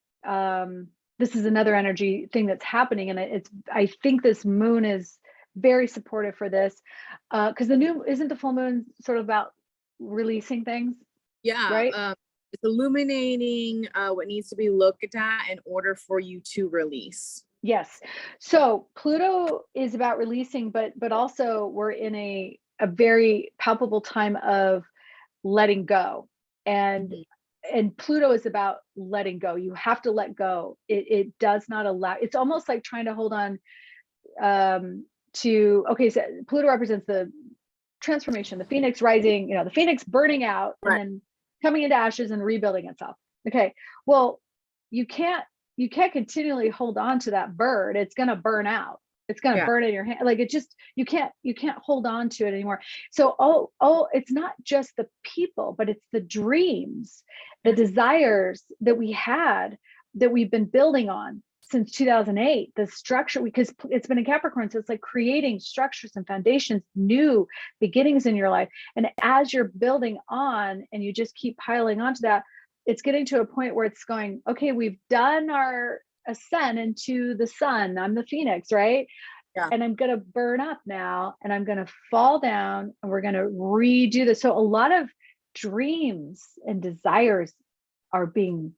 this is another energy thing that's happening, and I think this moon is very supportive for this, because isn't the full moon sort of about releasing things? Right. It's illuminating what needs to be looked at in order for you to release. Yes. So Pluto is about releasing, but also we're in a very palpable time of letting go, and Pluto is about letting go. You have to let go. It does not allow. It's almost like trying to hold on so Pluto represents the transformation, the phoenix rising, the phoenix burning out and then coming into ashes and rebuilding itself. Okay, well, you can't continually hold on to that bird. It's going to burn out. It's going to burn in your hand. Like you can't hold on to it anymore. So it's not just the people, but it's the dreams, the desires that we had, that we've been building on since 2008, the structure, because it's been in Capricorn. So it's like creating structures and foundations, new beginnings in your life. And as you're building on and you just keep piling onto that, it's getting to a point where it's going, okay, we've done our ascent into the sun. I'm the phoenix, right? Yeah. And I'm going to burn up now, and I'm going to fall down, and we're going to redo this. So a lot of dreams and desires are being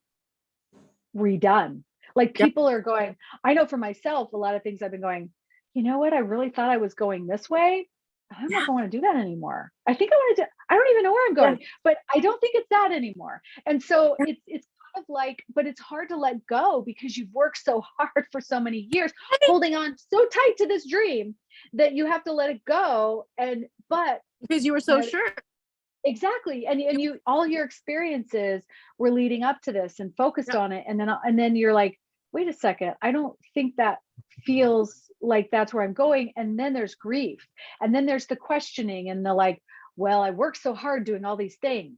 redone. Like people are going, I know for myself, a lot of things I've been going, you know what? I really thought I was going this way. I don't know if I want to do that anymore. I think I want to I don't even know where I'm going, but I don't think it's that anymore. And so it's kind of like, but it's hard to let go, because you've worked so hard for so many years, holding on so tight to this dream, that you have to let it go. But because you were so sure. Exactly. And you, all your experiences were leading up to this and focused on it. And then you're like, wait a second, I don't think that feels like that's where I'm going. And then there's grief. And then there's the questioning and the like, well, I worked so hard doing all these things.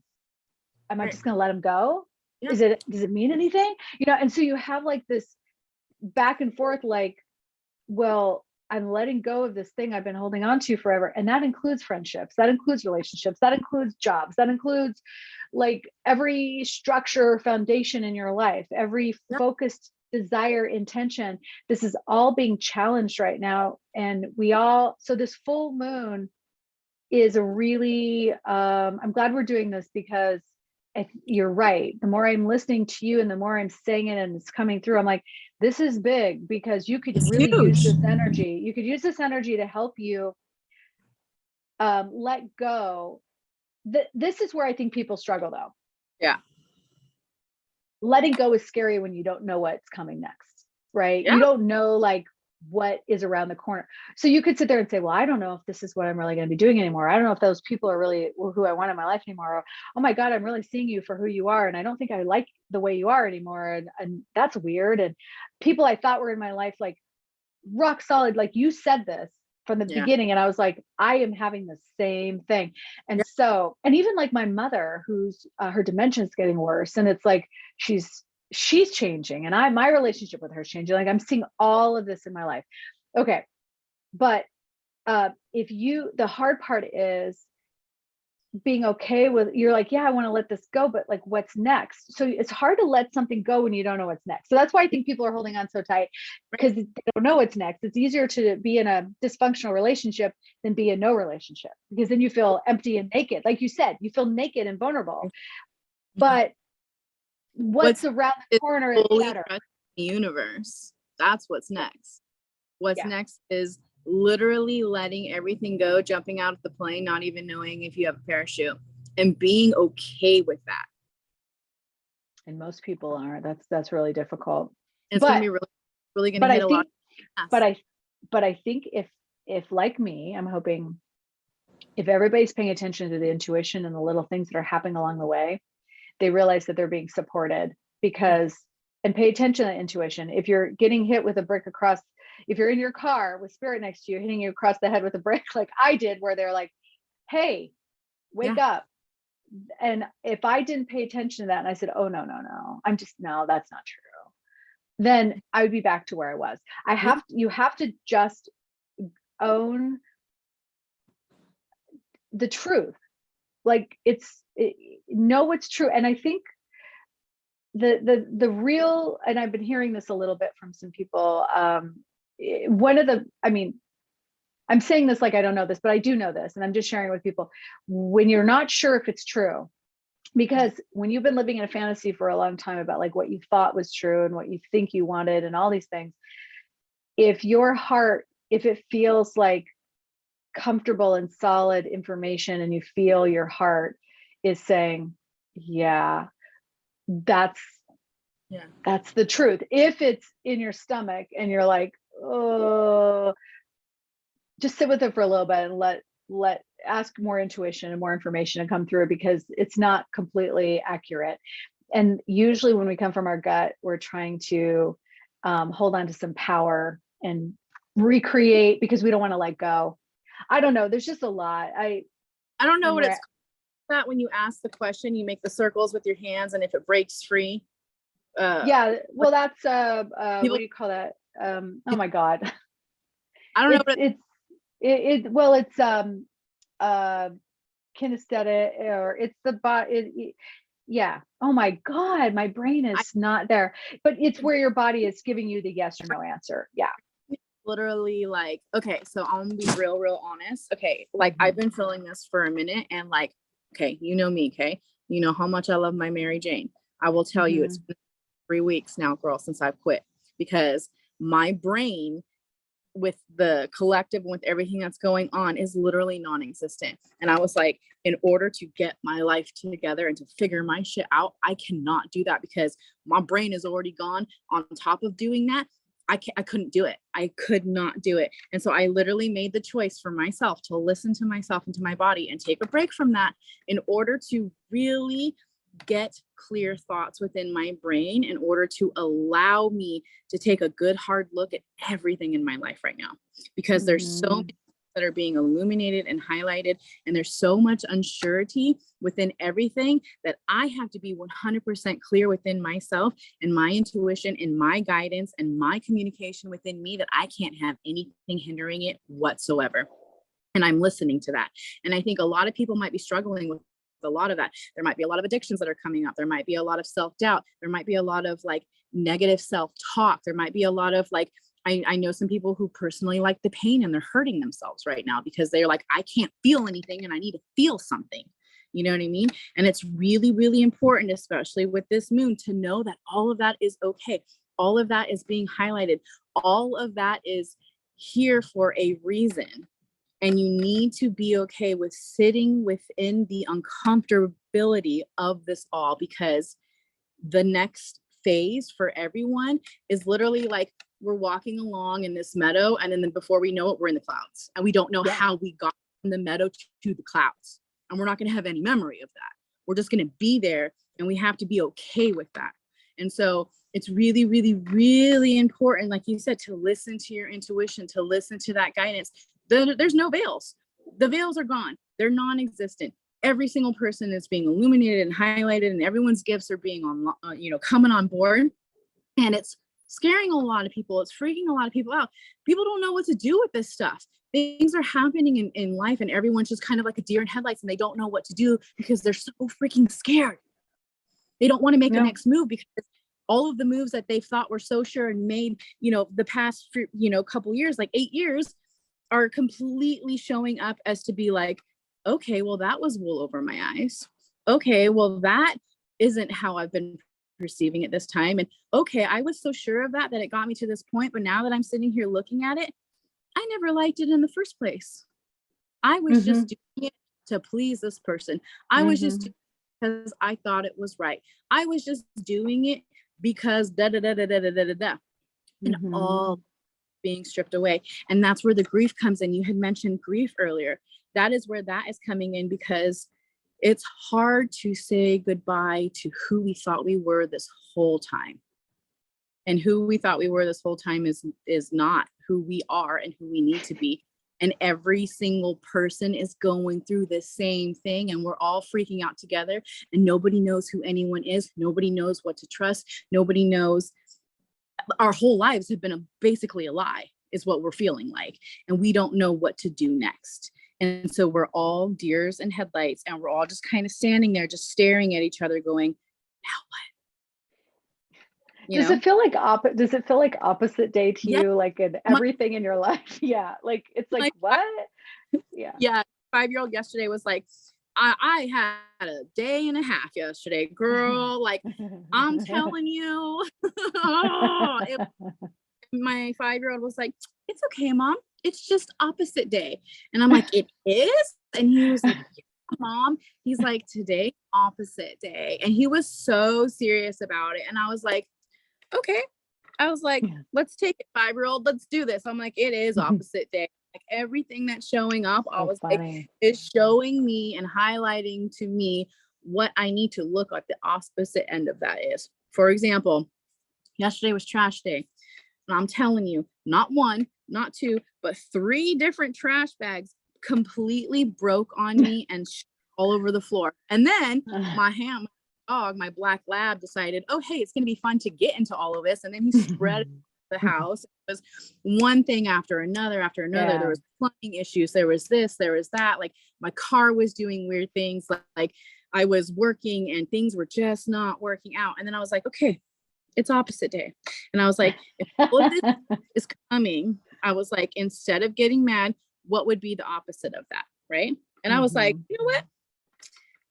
Am I Right. just going to let them go? Yeah. Does it mean anything? You know, and so you have like this back and forth, like, well, I'm letting go of this thing I've been holding on to forever. And that includes friendships, that includes relationships, that includes jobs, that includes like every structure or foundation in your life, every Yeah. focused desire, intention. This is all being challenged right now. And so this full moon is a really, I'm glad we're doing this because you're right. The more I'm listening to you and the more I'm saying it and it's coming through, I'm like, this is big because you could It's really use huge. this energy. You could use this energy to help you let go. This is where I think people struggle though. Yeah. Letting go is scary when you don't know what's coming next, right? Yeah. You don't know like what is around the corner. So you could sit there and say, well, I don't know if this is what I'm really going to be doing anymore. I don't know if those people are really who I want in my life anymore. Or, oh my God, I'm really seeing you for who you are. And I don't think I like the way you are anymore. And that's weird. And people I thought were in my life, like rock solid, like you said this from the Yeah. beginning. And I was like, I am having the same thing. And Yeah. so, and even like my mother, who's her dementia is getting worse. And it's like, she's changing and my relationship with her is changing. Like I'm seeing all of this in my life. Okay. But the hard part is being okay with, you're like, yeah, I want to let this go, but like what's next? So it's hard to let something go when you don't know what's next. So that's why I think people are holding on so tight because they don't know what's next. It's easier to be in a dysfunctional relationship than be in no relationship because then you feel empty and naked. Like you said, you feel naked and vulnerable. But what's around the corner is better. The universe. That's what's next. What's Yeah. next is literally letting everything go, jumping out of the plane, not even knowing if you have a parachute, and being okay with that. And most people are. That's really difficult. It's gonna be really gonna hit a lot. But I think if like me, I'm hoping if everybody's paying attention to the intuition and the little things that are happening along the way, they realize that they're being supported and pay attention to the intuition. If you're getting hit with a brick if you're in your car with spirit next to you, hitting you across the head with a brick, like I did, where they're like, hey, wake up. And if I didn't pay attention to that and I said, oh, no, no, that's not true. Then I would be back to where I was. You have to just own the truth. Like know what's true. And I think the real, and I've been hearing this a little bit from some people. I'm saying this like I don't know this, but I do know this, and I'm just sharing it with people. When you're not sure if it's true, because when you've been living in a fantasy for a long time about like what you thought was true and what you think you wanted and all these things, if it feels like comfortable and solid information and you feel your heart is saying, yeah, that's the truth. If it's in your stomach and you're like, oh, just sit with it for a little bit and ask more intuition and more information to come through, because it's not completely accurate. And usually when we come from our gut, we're trying to hold on to some power and recreate because we don't want to let go. I don't know. There's just a lot. I don't know what it's that when you ask the question, you make the circles with your hands, and if it breaks free. Yeah. Well, that's what do you call that? Oh my God. I don't know. It's kinesthetic, or it's the body. Yeah. Oh my God, my brain is not there, but it's where your body is giving you the yes or no answer. Yeah. Literally, like, okay, so I'm gonna be real honest. Okay, like I've been feeling this for a minute, and like, okay, you know me, okay, you know how much I love my Mary Jane. I will tell you, it's been 3 weeks now, girl, since I've quit, because my brain, with the collective, with everything that's going on, is literally non-existent. And I was like, in order to get my life together and to figure my shit out, I cannot do that because my brain is already gone. On top of doing that, I couldn't do it. I could not do it. And so I literally made the choice for myself to listen to myself and to my body and take a break from that in order to really get clear thoughts within my brain in order to allow me to take a good hard look at everything in my life right now, because there's so many that are being illuminated and highlighted, and there's so much uncertainty within everything that I have to be 100% clear within myself and my intuition and my guidance and my communication within me, that I can't have anything hindering it whatsoever. And I'm listening to that. And I think a lot of people might be struggling with a lot of that. There might be a lot of addictions that are coming up. There might be a lot of self-doubt. There might be a lot of like negative self-talk. There might be a lot of like, I know some people who personally like the pain and they're hurting themselves right now because they're like, I can't feel anything and I need to feel something. You know what I mean? And it's really, really important, especially with this moon, to know that all of that is okay. All of that is being highlighted. All of that is here for a reason. And you need to be okay with sitting within the uncomfortability of this all, because the next phase for everyone is literally like, we're walking along in this meadow, and then before we know it, we're in the clouds, and we don't know how we got from the meadow to the clouds, and we're not going to have any memory of that. We're just going to be there, and we have to be okay with that. And so it's really, really, really important, like you said, to listen to your intuition, to listen to that guidance. There's no veils. The veils are gone. They're non-existent. Every single person is being illuminated and highlighted, and everyone's gifts are being coming on board. And it's scaring a lot of people. It's freaking a lot of people out. People don't know what to do with this stuff. Things are happening in life, and everyone's just kind of like a deer in headlights, and they don't know what to do because they're so freaking scared. They don't want to make the next move because all of the moves that they thought were so sure and made, the past, couple years, like 8 years, are completely showing up as to be like, okay, well, that was wool over my eyes. Okay, well, that isn't how I've been perceiving it this time. And okay, I was so sure of that it got me to this point, but now that I'm sitting here looking at it, I never liked it in the first place. I was just doing it to please this person. I was just doing it because I thought it was right. I was just doing it because da da da da da da da da. And all being stripped away. And that's where the grief comes in. You had mentioned grief earlier. That is where that is coming in, because it's hard to say goodbye to who we thought we were this whole time. And who we thought we were this whole time is not who we are and who we need to be. And every single person is going through the same thing, and we're all freaking out together, and nobody knows who anyone is. Nobody knows what to trust. Nobody knows. Our whole lives have been basically a lie, is what we're feeling like. And we don't know what to do next. And so we're all deers and headlights, and we're all just kind of standing there, just staring at each other going, now what? Does it feel like opposite day to you, like in everything in your life? Yeah. Like, it's like, what? Yeah. Yeah. 5-year-old yesterday was like, I had a day and a half yesterday, girl. Like, I'm telling you. My 5-year-old was like, it's okay, Mom. It's just opposite day. And I'm like, it is? And he was like, yeah, Mom. He's like, today, opposite day. And he was so serious about it. And I was like, okay. I was like, let's take it, 5-year-old. Let's do this. I'm like, it is opposite day. Like, everything that's showing up, I was like, is showing me and highlighting to me what I need to look at the opposite end of that is. For example, yesterday was trash day. And I'm telling you, not one, not two, but 3 different trash bags completely broke on me and all over the floor. And then my dog, my black lab, decided, oh, hey, it's going to be fun to get into all of this. And then he spread the house. It was one thing after another. Yeah. There was plumbing issues. There was this, there was that. Like, my car was doing weird things. Like I was working and things were just not working out. And then I was like, okay, it's opposite day. And I was like, if all of this is coming, I was like, instead of getting mad, what would be the opposite of that? Right. And I was like, you know what?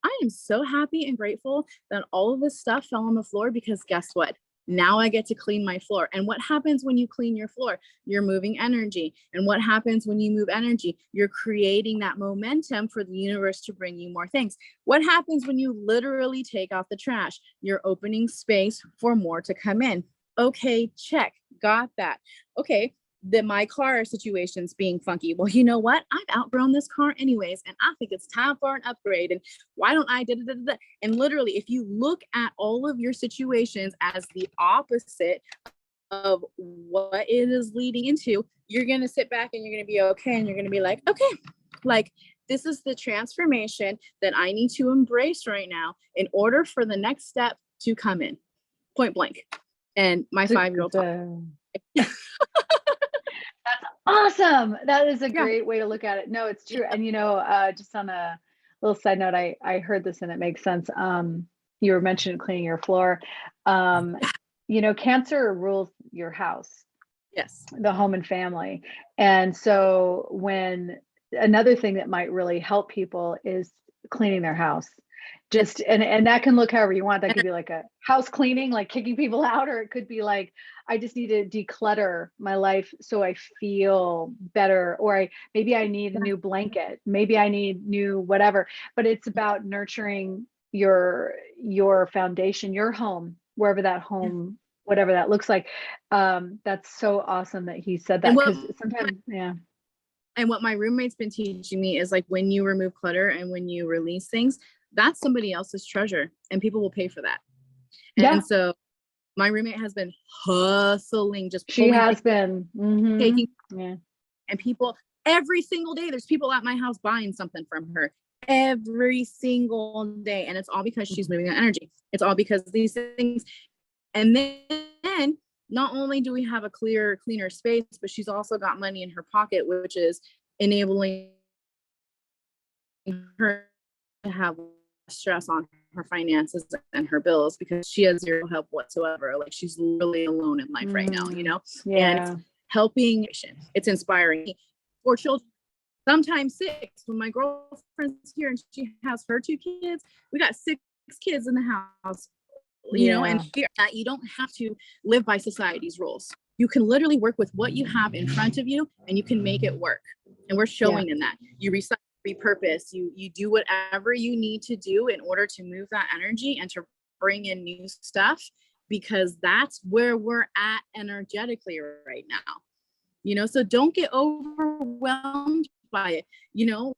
I am so happy and grateful that all of this stuff fell on the floor, because guess what? Now I get to clean my floor. And what happens when you clean your floor? You're moving energy. And what happens when you move energy? You're creating that momentum for the universe to bring you more things. What happens when you literally take out the trash? You're opening space for more to come in. Okay, check. Got that. Okay, that my car situation's being funky. Well, you know what? I've outgrown this car anyways, and I think it's time for an upgrade. And why don't I? Da, da, da, da. And literally, if you look at all of your situations as the opposite of what it is leading into, you're going to sit back and you're going to be okay. And you're going to be like, okay, like this is the transformation that I need to embrace right now in order for the next step to come in, point blank. And my 5-year-old That's awesome. That is a great way to look at it. No, it's true. And just on a little side note, I heard this and it makes sense. You were mentioning cleaning your floor. Cancer rules your house. Yes. The home and family. And so when another thing that might really help people is cleaning their house. Just and that can look however you want. That could be like a house cleaning, like kicking people out, or it could be like, I just need to declutter my life so I feel better, or maybe I need a new blanket, maybe I need new whatever. But it's about nurturing your foundation, your home, wherever that home, whatever that looks like. That's so awesome that he said that, because sometimes, And what my roommate's been teaching me is like, when you remove clutter and when you release things, that's somebody else's treasure and people will pay for that. And so my roommate has been hustling, just she has been taking, and people every single day, there's people at my house buying something from her every single day. And it's all because she's moving that energy. It's all because of these things. And then not only do we have a cleaner space, but she's also got money in her pocket, which is enabling her to have stress on her finances and her bills, because she has zero help whatsoever. Like, she's really alone in life right now, and it's helping. It's inspiring for children, sometimes 6. When my girlfriend's here and she has her 2 kids, we got 6 kids in the house, and that you don't have to live by society's rules. You can literally work with what you have in front of you and you can make it work. And we're showing in that. You recycle, repurpose, you do whatever you need to do in order to move that energy and to bring in new stuff, because that's where we're at energetically right now. So don't get overwhelmed by it.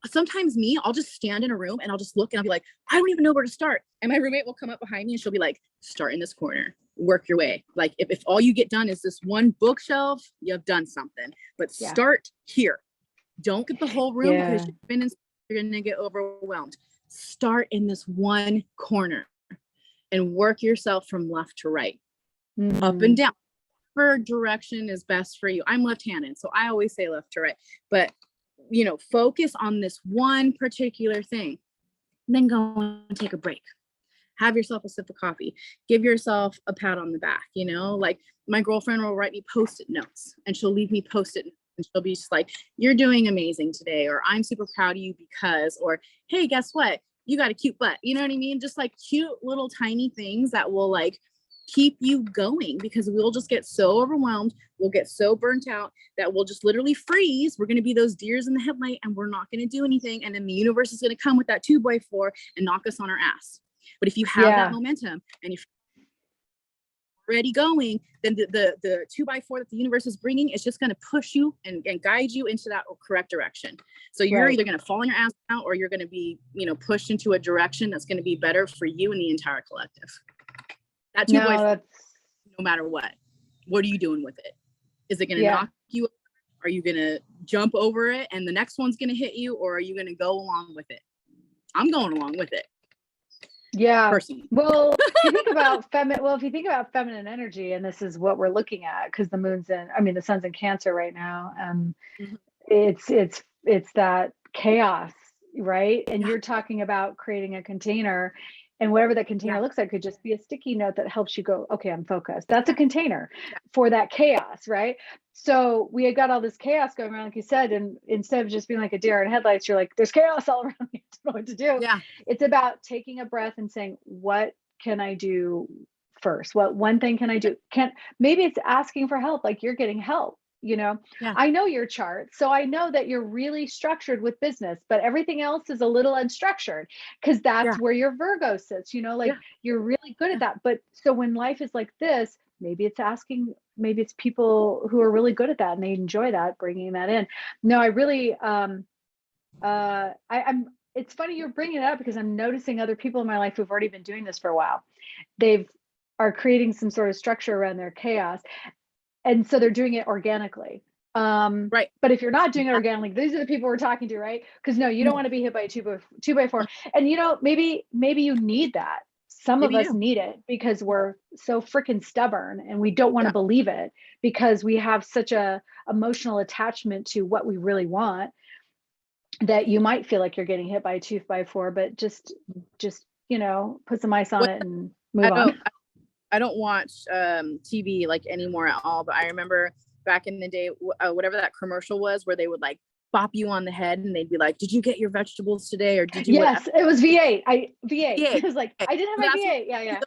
Sometimes I'll just stand in a room and I'll just look and I'll be like, I don't even know where to start. And my roommate will come up behind me and she'll be like, start in this corner, work your way. Like, if all you get done is this one bookshelf, you've done something, but start here. Don't get the whole room, because you're going to get overwhelmed. Start in this one corner and work yourself from left to right, up and down. Whatever direction is best for you. I'm left-handed, so I always say left to right. But, focus on this one particular thing. And then go and take a break. Have yourself a sip of coffee. Give yourself a pat on the back. Like, my girlfriend will write me Post-it notes, and she'll leave me Post-it notes. And she'll be just like, you're doing amazing today, or I'm super proud of you because, or hey, guess what? You got a cute butt. You know what I mean? Just like cute little tiny things that will like keep you going, because we'll just get so overwhelmed. We'll get so burnt out that we'll just literally freeze. We're going to be those deers in the headlight and we're not going to do anything. And then the universe is going to come with that 2x4 and knock us on our ass. But if you have that momentum and you're already going, then the 2x4 that the universe is bringing is just going to push you and guide you into that correct direction. So you're either going to fall on your ass out, or you're going to be, pushed into a direction that's going to be better for you and the entire collective. That 2x4, no matter what are you doing with it? Is it going to knock you over? Are you going to jump over it and the next one's going to hit you, or are you going to go along with it? I'm going along with it. Yeah. Personally. Well, if you think about feminine energy, and this is what we're looking at, because the sun's in Cancer right now. It's that chaos, right? And you're talking about creating a container, and whatever that container looks like could just be a sticky note that helps you go, okay, I'm focused. That's a container for that chaos, right? So we had got all this chaos going around, like you said, and instead of just being like a deer in headlights, you're like, there's chaos all around me. I don't know what to do. Yeah. It's about taking a breath and saying, what can I do first? What one thing can I do? Maybe it's asking for help, like you're getting help. I know your chart, so I know that you're really structured with business, but everything else is a little unstructured, because that's where your Virgo sits. You're really good at that. But so when life is like this, maybe it's asking maybe it's people who are really good at that and they enjoy that, bringing that in. No, I really, I'm, it's funny you're bringing it up because I'm noticing other people in my life who've already been doing this for a while. They've are creating some sort of structure around their chaos. And so they're doing it organically. Right. But if you're not doing it organically, these are the people we're talking to, right? Because no, you don't want to be hit by a two by four. And you know, maybe you need that. Some of Maybe you us do. need it because we're so freaking stubborn and we don't want to Yeah. believe it because we have such a emotional attachment to what we really want that you might feel like you're getting hit by a 2 by 4, but just you know, put some ice on What it and I move don't on. I don't watch TV like anymore at all, but I remember back in the day, whatever that commercial was where they would like bop you on the head and they'd be like, did you get your vegetables today? Or did you Yes, it was V8. V8. Yeah. It was like, I didn't have my That's what V8. Yeah, yeah.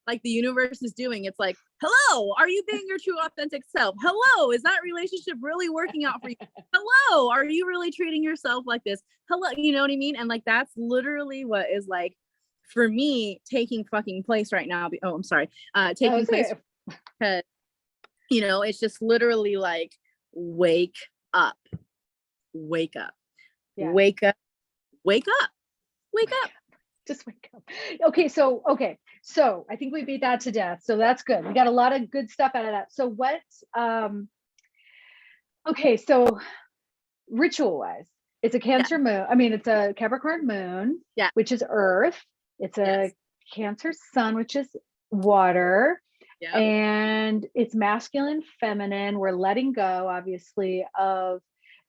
like the universe is doing. It's like, hello, are you being your true authentic self? Hello, is that relationship really working out for you? Hello, are you really treating yourself like this? Hello, you know what I mean? And like that's literally what is like for me taking fucking place right now. Oh, I'm sorry. Taking place because you know, it's just literally like wake up, wake up, Yeah. wake up, wake up, wake up. Just wake up. Okay, so I think we beat that to death. So that's good. We got a lot of good stuff out of that. So what okay, so ritual wise, it's a Cancer moon. I mean, it's a Capricorn moon, Yeah. which is earth. It's a Yes. Cancer sun, which is water. Yep. And it's masculine, feminine. We're letting go, obviously, of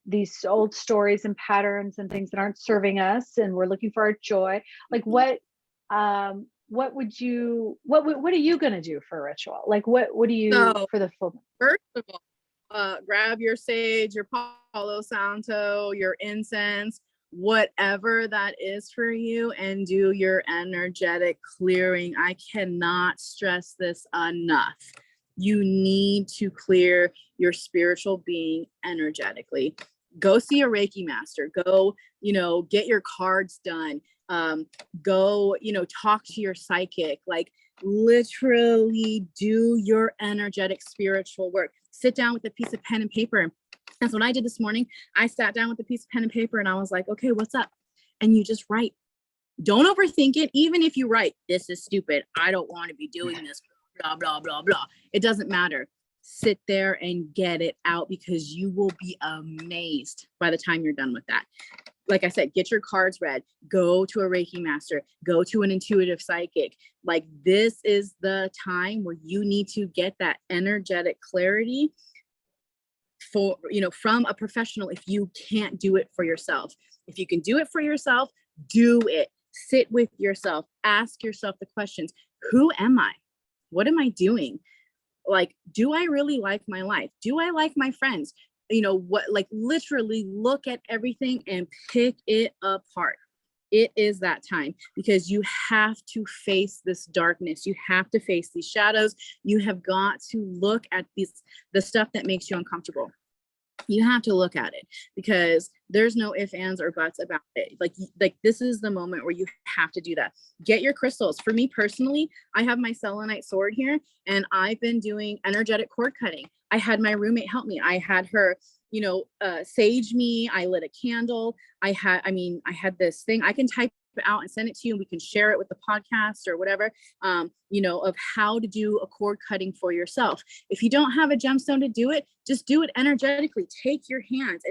these old stories and patterns and things that aren't serving us, and we're looking for our joy. Like what would you what are you going to do for a ritual? Like what do you So for the full? first of all, grab your sage, your Palo Santo, your incense, whatever that is for you, and do your energetic clearing. I cannot stress this enough. You need to clear your spiritual being energetically. Go see a Reiki master. Go, you know, get your cards done. Go, you know, talk to your psychic. Like literally do your energetic spiritual work. Sit down with a piece of pen and paper. That's what I did this morning. I sat down with a piece of pen and paper and I was like, okay, what's up? And you just write. Don't overthink it. Even if you write, this is stupid, I don't want to be doing this, blah, blah, blah, blah. It doesn't matter. Sit there and get it out because you will be amazed by the time you're done with that. Like I said, get your cards read, go to a Reiki master, go to an intuitive psychic. Like this is the time where you need to get that energetic clarity for, you know, from a professional if you can't do it for yourself. If you can do it for yourself, do it. Sit with yourself, ask yourself the questions. Who am I? What am I doing? Like, do I really like my life? Do I like my friends? You know what, like literally look at everything and pick it apart. It is that time because you have to face this darkness. You have to face these shadows. You have got to look at the stuff that makes you uncomfortable. You have to look at it because there's no ifs, ands, or buts about it. Like this is the moment where you have to do that. Get your crystals. For me personally, I have my selenite sword here and I've been doing energetic cord cutting. I had my roommate help me. I had her, you know, sage me. I lit a candle. I had this thing. I can type it out and send it to you and we can share it with the podcast or whatever, you know, of how to do a cord cutting for yourself. If you don't have a gemstone to do it, just do it energetically. Take your hands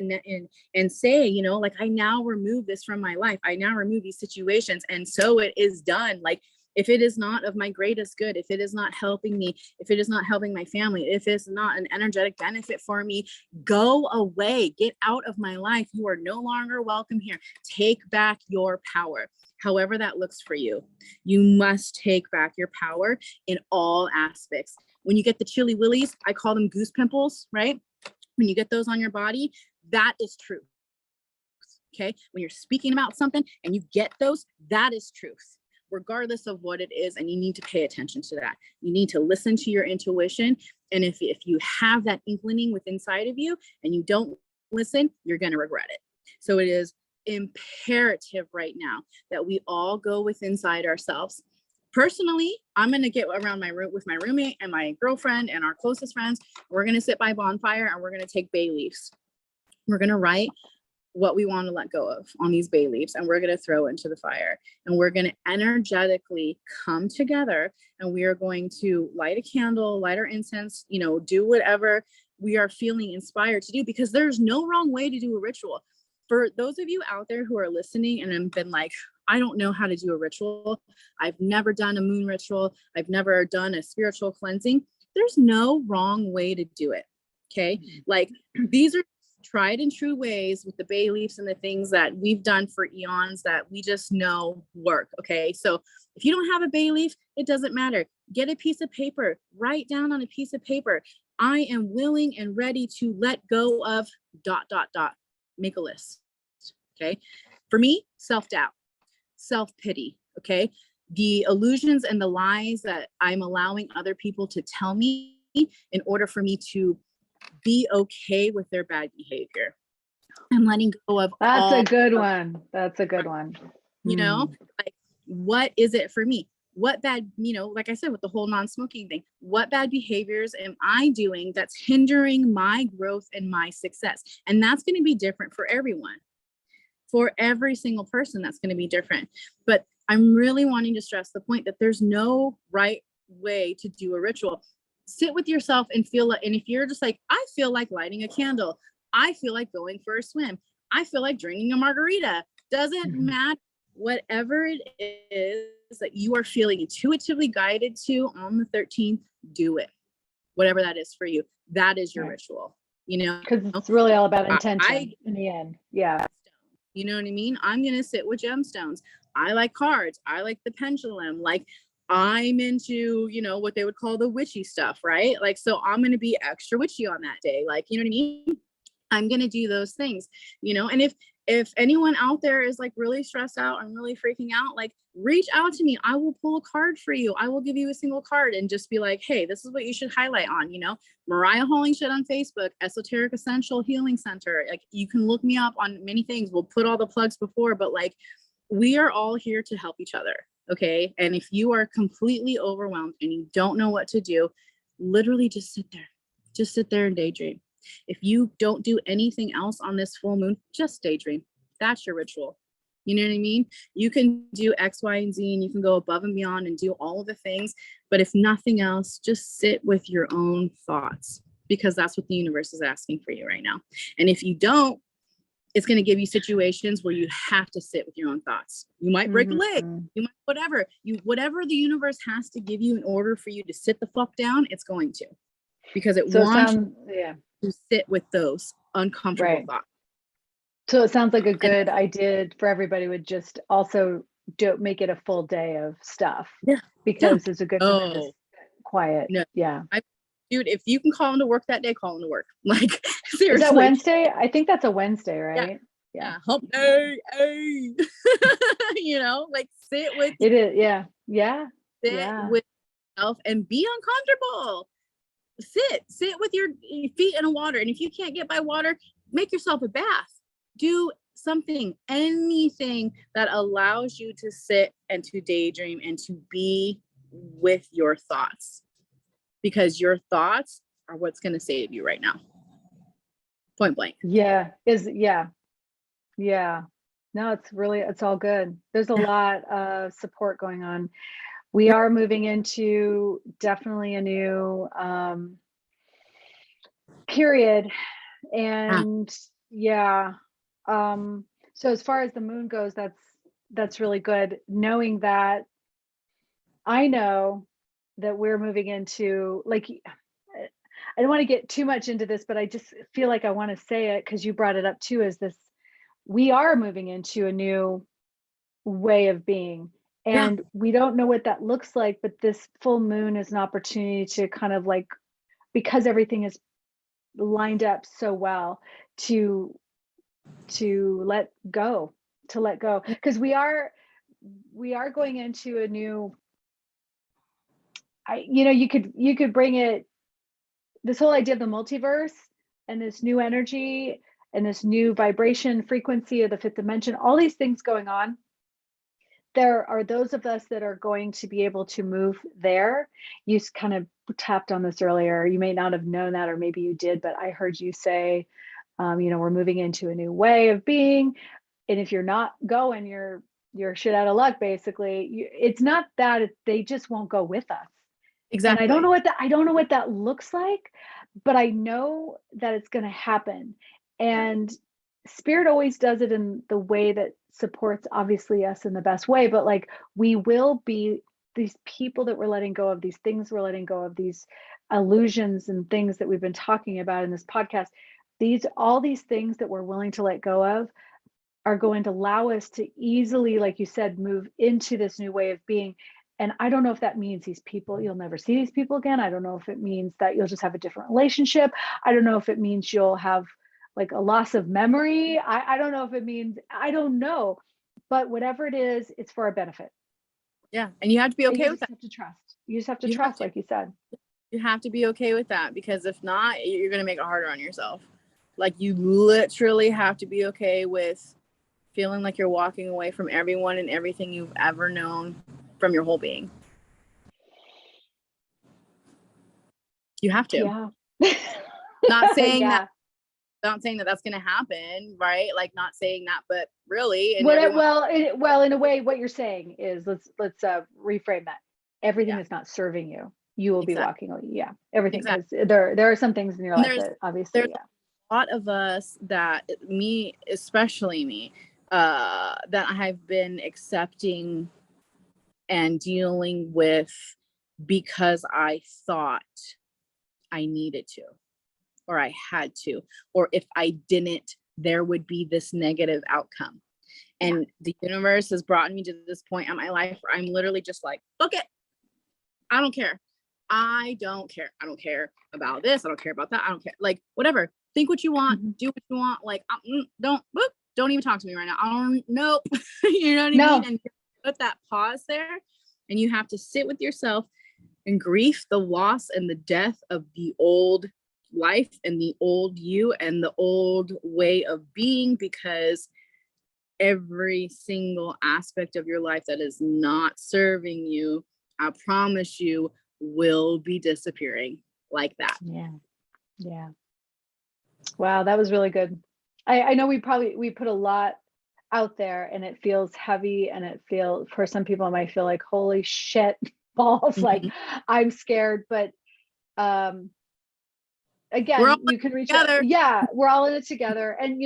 and say, you know, like I now remove this from my life. I now remove these situations. And so it is done. Like if it is not of my greatest good, if it is not helping me, if it is not helping my family, if it's not an energetic benefit for me, go away, get out of my life. You are no longer welcome here. Take back your power. However that looks for you, you must take back your power in all aspects. When you get the chilly willies, I call them goose pimples, right? When you get those on your body, that is truth. Okay. When you're speaking about something and you get those, that is truth, regardless of what it is. And you need to pay attention to that. You need to listen to your intuition. And if you have that inkling within inside of you and you don't listen, you're going to regret it. So it is imperative right now that we all go within inside ourselves, personally, I'm going to get around my room with my roommate and my girlfriend and our closest friends. We're going to sit by bonfire and we're going to take bay leaves. We're going to write what we want to let go of on these bay leaves, and we're going to throw into the fire, and we're going to energetically come together, and we are going to light a candle, light our incense, you know, do whatever we are feeling inspired to do, because there's no wrong way to do a ritual. For those of you out there who are listening and have been like, I don't know how to do a ritual, I've never done a moon ritual, I've never done a spiritual cleansing, there's no wrong way to do it. Okay. Like, these are tried and true ways with the bay leaves and the things that we've done for eons that we just know work. Okay. So if you don't have a bay leaf, it doesn't matter. Get a piece of paper, write down on a piece of paper, I am willing and ready to let go of ... Make a list. Okay. For me, self-doubt, self-pity. Okay. The illusions and the lies that I'm allowing other people to tell me in order for me to be okay with their bad behavior. I'm letting go of That's a good one. That's a good one. You know, like, what is it for me? What bad, you know, like I said, with the whole non-smoking thing, what bad behaviors am I doing that's hindering my growth and my success? And that's going to be different for everyone. For every single person, that's going to be different. But I'm really wanting to stress the point that there's no right way to do a ritual. Sit with yourself and feel it. And if you're just like, I feel like lighting a candle, I feel like going for a swim, I feel like drinking a margarita, doesn't matter. Whatever it is that you are feeling intuitively guided to on the 13th, do it. Whatever that is for you, that is your ritual, you know, because it's really all about intention in the end. Yeah. You know what I mean? I'm going to sit with gemstones. I like cards. I like the pendulum. Like, I'm into, you know, what they would call the witchy stuff, right? Like, so I'm going to be extra witchy on that day. Like, you know what I mean? I'm going to do those things, you know, and if anyone out there is like really stressed out and really freaking out, like, reach out to me. I will pull a card for you. I will give you a single card and just be like, hey, this is what you should highlight on, you know, Mariah Hollingshit on Facebook, Esoteric Essential Healing Center. Like, you can look me up on many things. We'll put all the plugs before, but like, we are all here to help each other. Okay. And if you are completely overwhelmed and you don't know what to do, literally just sit there and daydream. If you don't do anything else on this full moon, just daydream. That's your ritual. You know what I mean? You can do X, Y, and Z, and you can go above and beyond and do all of the things. But if nothing else, just sit with your own thoughts, because that's what the universe is asking for you right now. And if you don't, it's going to give you situations where you have to sit with your own thoughts. You might break a leg, you might, whatever the universe has to give you in order for you to sit the fuck down, it's going to, because it wants you to sit with those uncomfortable thoughts. So it sounds like a good idea for everybody would just also make it a full day of stuff. Because it's a good time to just quiet. Dude, if you can call into work that day, call into work. Like, seriously. Is that Wednesday? I think that's a Wednesday, right? Yeah. Hump day. Hey. You know, like, sit with it. Is sit with yourself and be uncomfortable. Sit with your feet in the water. And if you can't get by water, make yourself a bath. Do something, anything that allows you to sit and to daydream and to be with your thoughts, because your thoughts are what's going to save you right now. Point blank. No, it's all good. There's a lot of support going on. We are moving into definitely a new period. And so as far as the moon goes, that's really good. Knowing that, I know that we're moving into, like, I don't want to get too much into this, but I just feel like I want to say it because you brought it up too, is this, we are moving into a new way of being. And we don't know what that looks like, but this full moon is an opportunity to kind of, like, because everything is lined up so well, to let go, because we are going into a new, you could bring it, this whole idea of the multiverse and this new energy and this new vibration frequency of the fifth dimension, all these things going on. there are those of us that are going to be able to move there. You kind of tapped on this earlier. You may not have known that, or maybe you did, but I heard you say, we're moving into a new way of being. And if you're not going, you're shit out of luck, basically. It's not that they just won't go with us. And Exactly. I don't know what that looks like, but I know that it's going to happen. And spirit always does it in the way that supports obviously us in the best way, but like we will be these people that we're letting go of, these things we're letting go of, these illusions and things that we've been talking about in this podcast. All these things that we're willing to let go of are going to allow us to easily, like you said, move into this new way of being. And I don't know if that means these people, you'll never see these people again. I don't know if it means that you'll just have a different relationship. I don't know if it means you'll have like a loss of memory. I don't know if it means, I don't know. But whatever it is, it's for our benefit. Yeah. And you have to be And okay you with just that. have to trust. You just have to You have trust, to. like you said. You have to be okay with that, because if not, you're going to make it harder on yourself. Like, you literally have to be okay with feeling like you're walking away from everyone and everything you've ever known from your whole being. You have to. Yeah. Not saying Yeah. not saying that that's going to happen, right? Like, not saying that, but really, and Well, in a way, what you're saying is, let's reframe that. Everything is not serving you. You will be Exactly. walking away. Yeah, everything. Because Exactly. there are some things in your And life that obviously, there's a lot of us, that me, especially me, that I've been accepting and dealing with because I thought I needed to, or I had to, or if I didn't, there would be this negative outcome. And the universe has brought me to this point in my life where I'm literally just like, fuck it. I don't care. I don't care. I don't care about this. I don't care about that. I don't care. Like, whatever. Think what you want. Do what you want. Like, don't even talk to me right now. I don't know. You know what I mean? And put that pause there. And you have to sit with yourself and grief the loss and the death of the old life and the old you and the old way of being, because every single aspect of your life that is not serving you, I promise you, will be disappearing like that. Yeah. Wow, that was really good. I know we put a lot out there, and it feels heavy, and it feels, for some people it might feel like, holy shit balls, like I'm scared, but again, you can reach out. Yeah, we're all in it together. And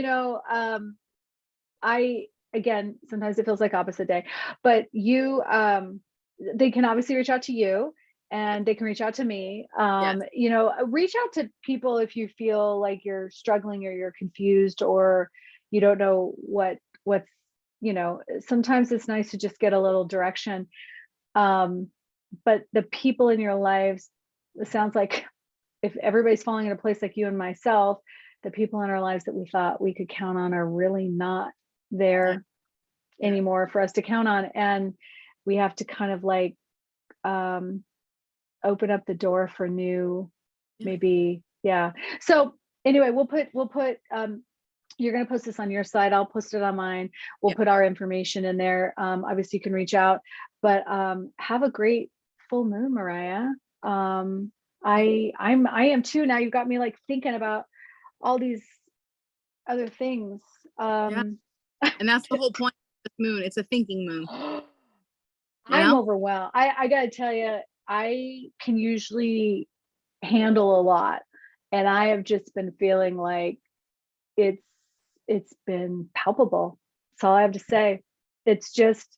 again, sometimes it feels like opposite day, but they can obviously reach out to you, and they can reach out to me. Reach out to people if you feel like you're struggling, or you're confused, or you don't know what's, sometimes it's nice to just get a little direction. But the people in your lives, it sounds like, if everybody's falling into place like you and myself, the people in our lives that we thought we could count on are really not there anymore for us to count on. And we have to kind of like open up the door for new, maybe. So anyway, we'll put you're going to post this on your side, I'll post it on mine. We'll put our information in there. Obviously you can reach out, but have a great full moon, Mariah. I am too. Now you've got me like thinking about all these other things. And that's the whole point of this moon. It's a thinking moon. I'm overwhelmed. I gotta tell you, I can usually handle a lot, and I have just been feeling like it's been palpable. That's all I have to say. It's just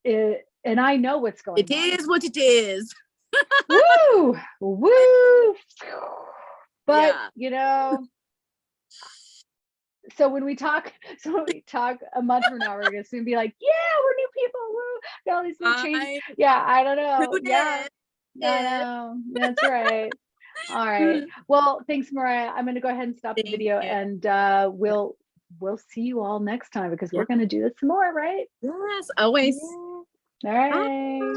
it, and I know what's going on. It is what it is. Woo. But so when we talk a month from now, we're gonna soon be like, yeah, we're new people. Woo. Got all these new changes. I don't know. I know. That's right. All right. Well, thanks, Mariah. I'm gonna go ahead and stop the video, and we'll see you all next time, because we're gonna do this some more, right? Yes, always. All right. Bye.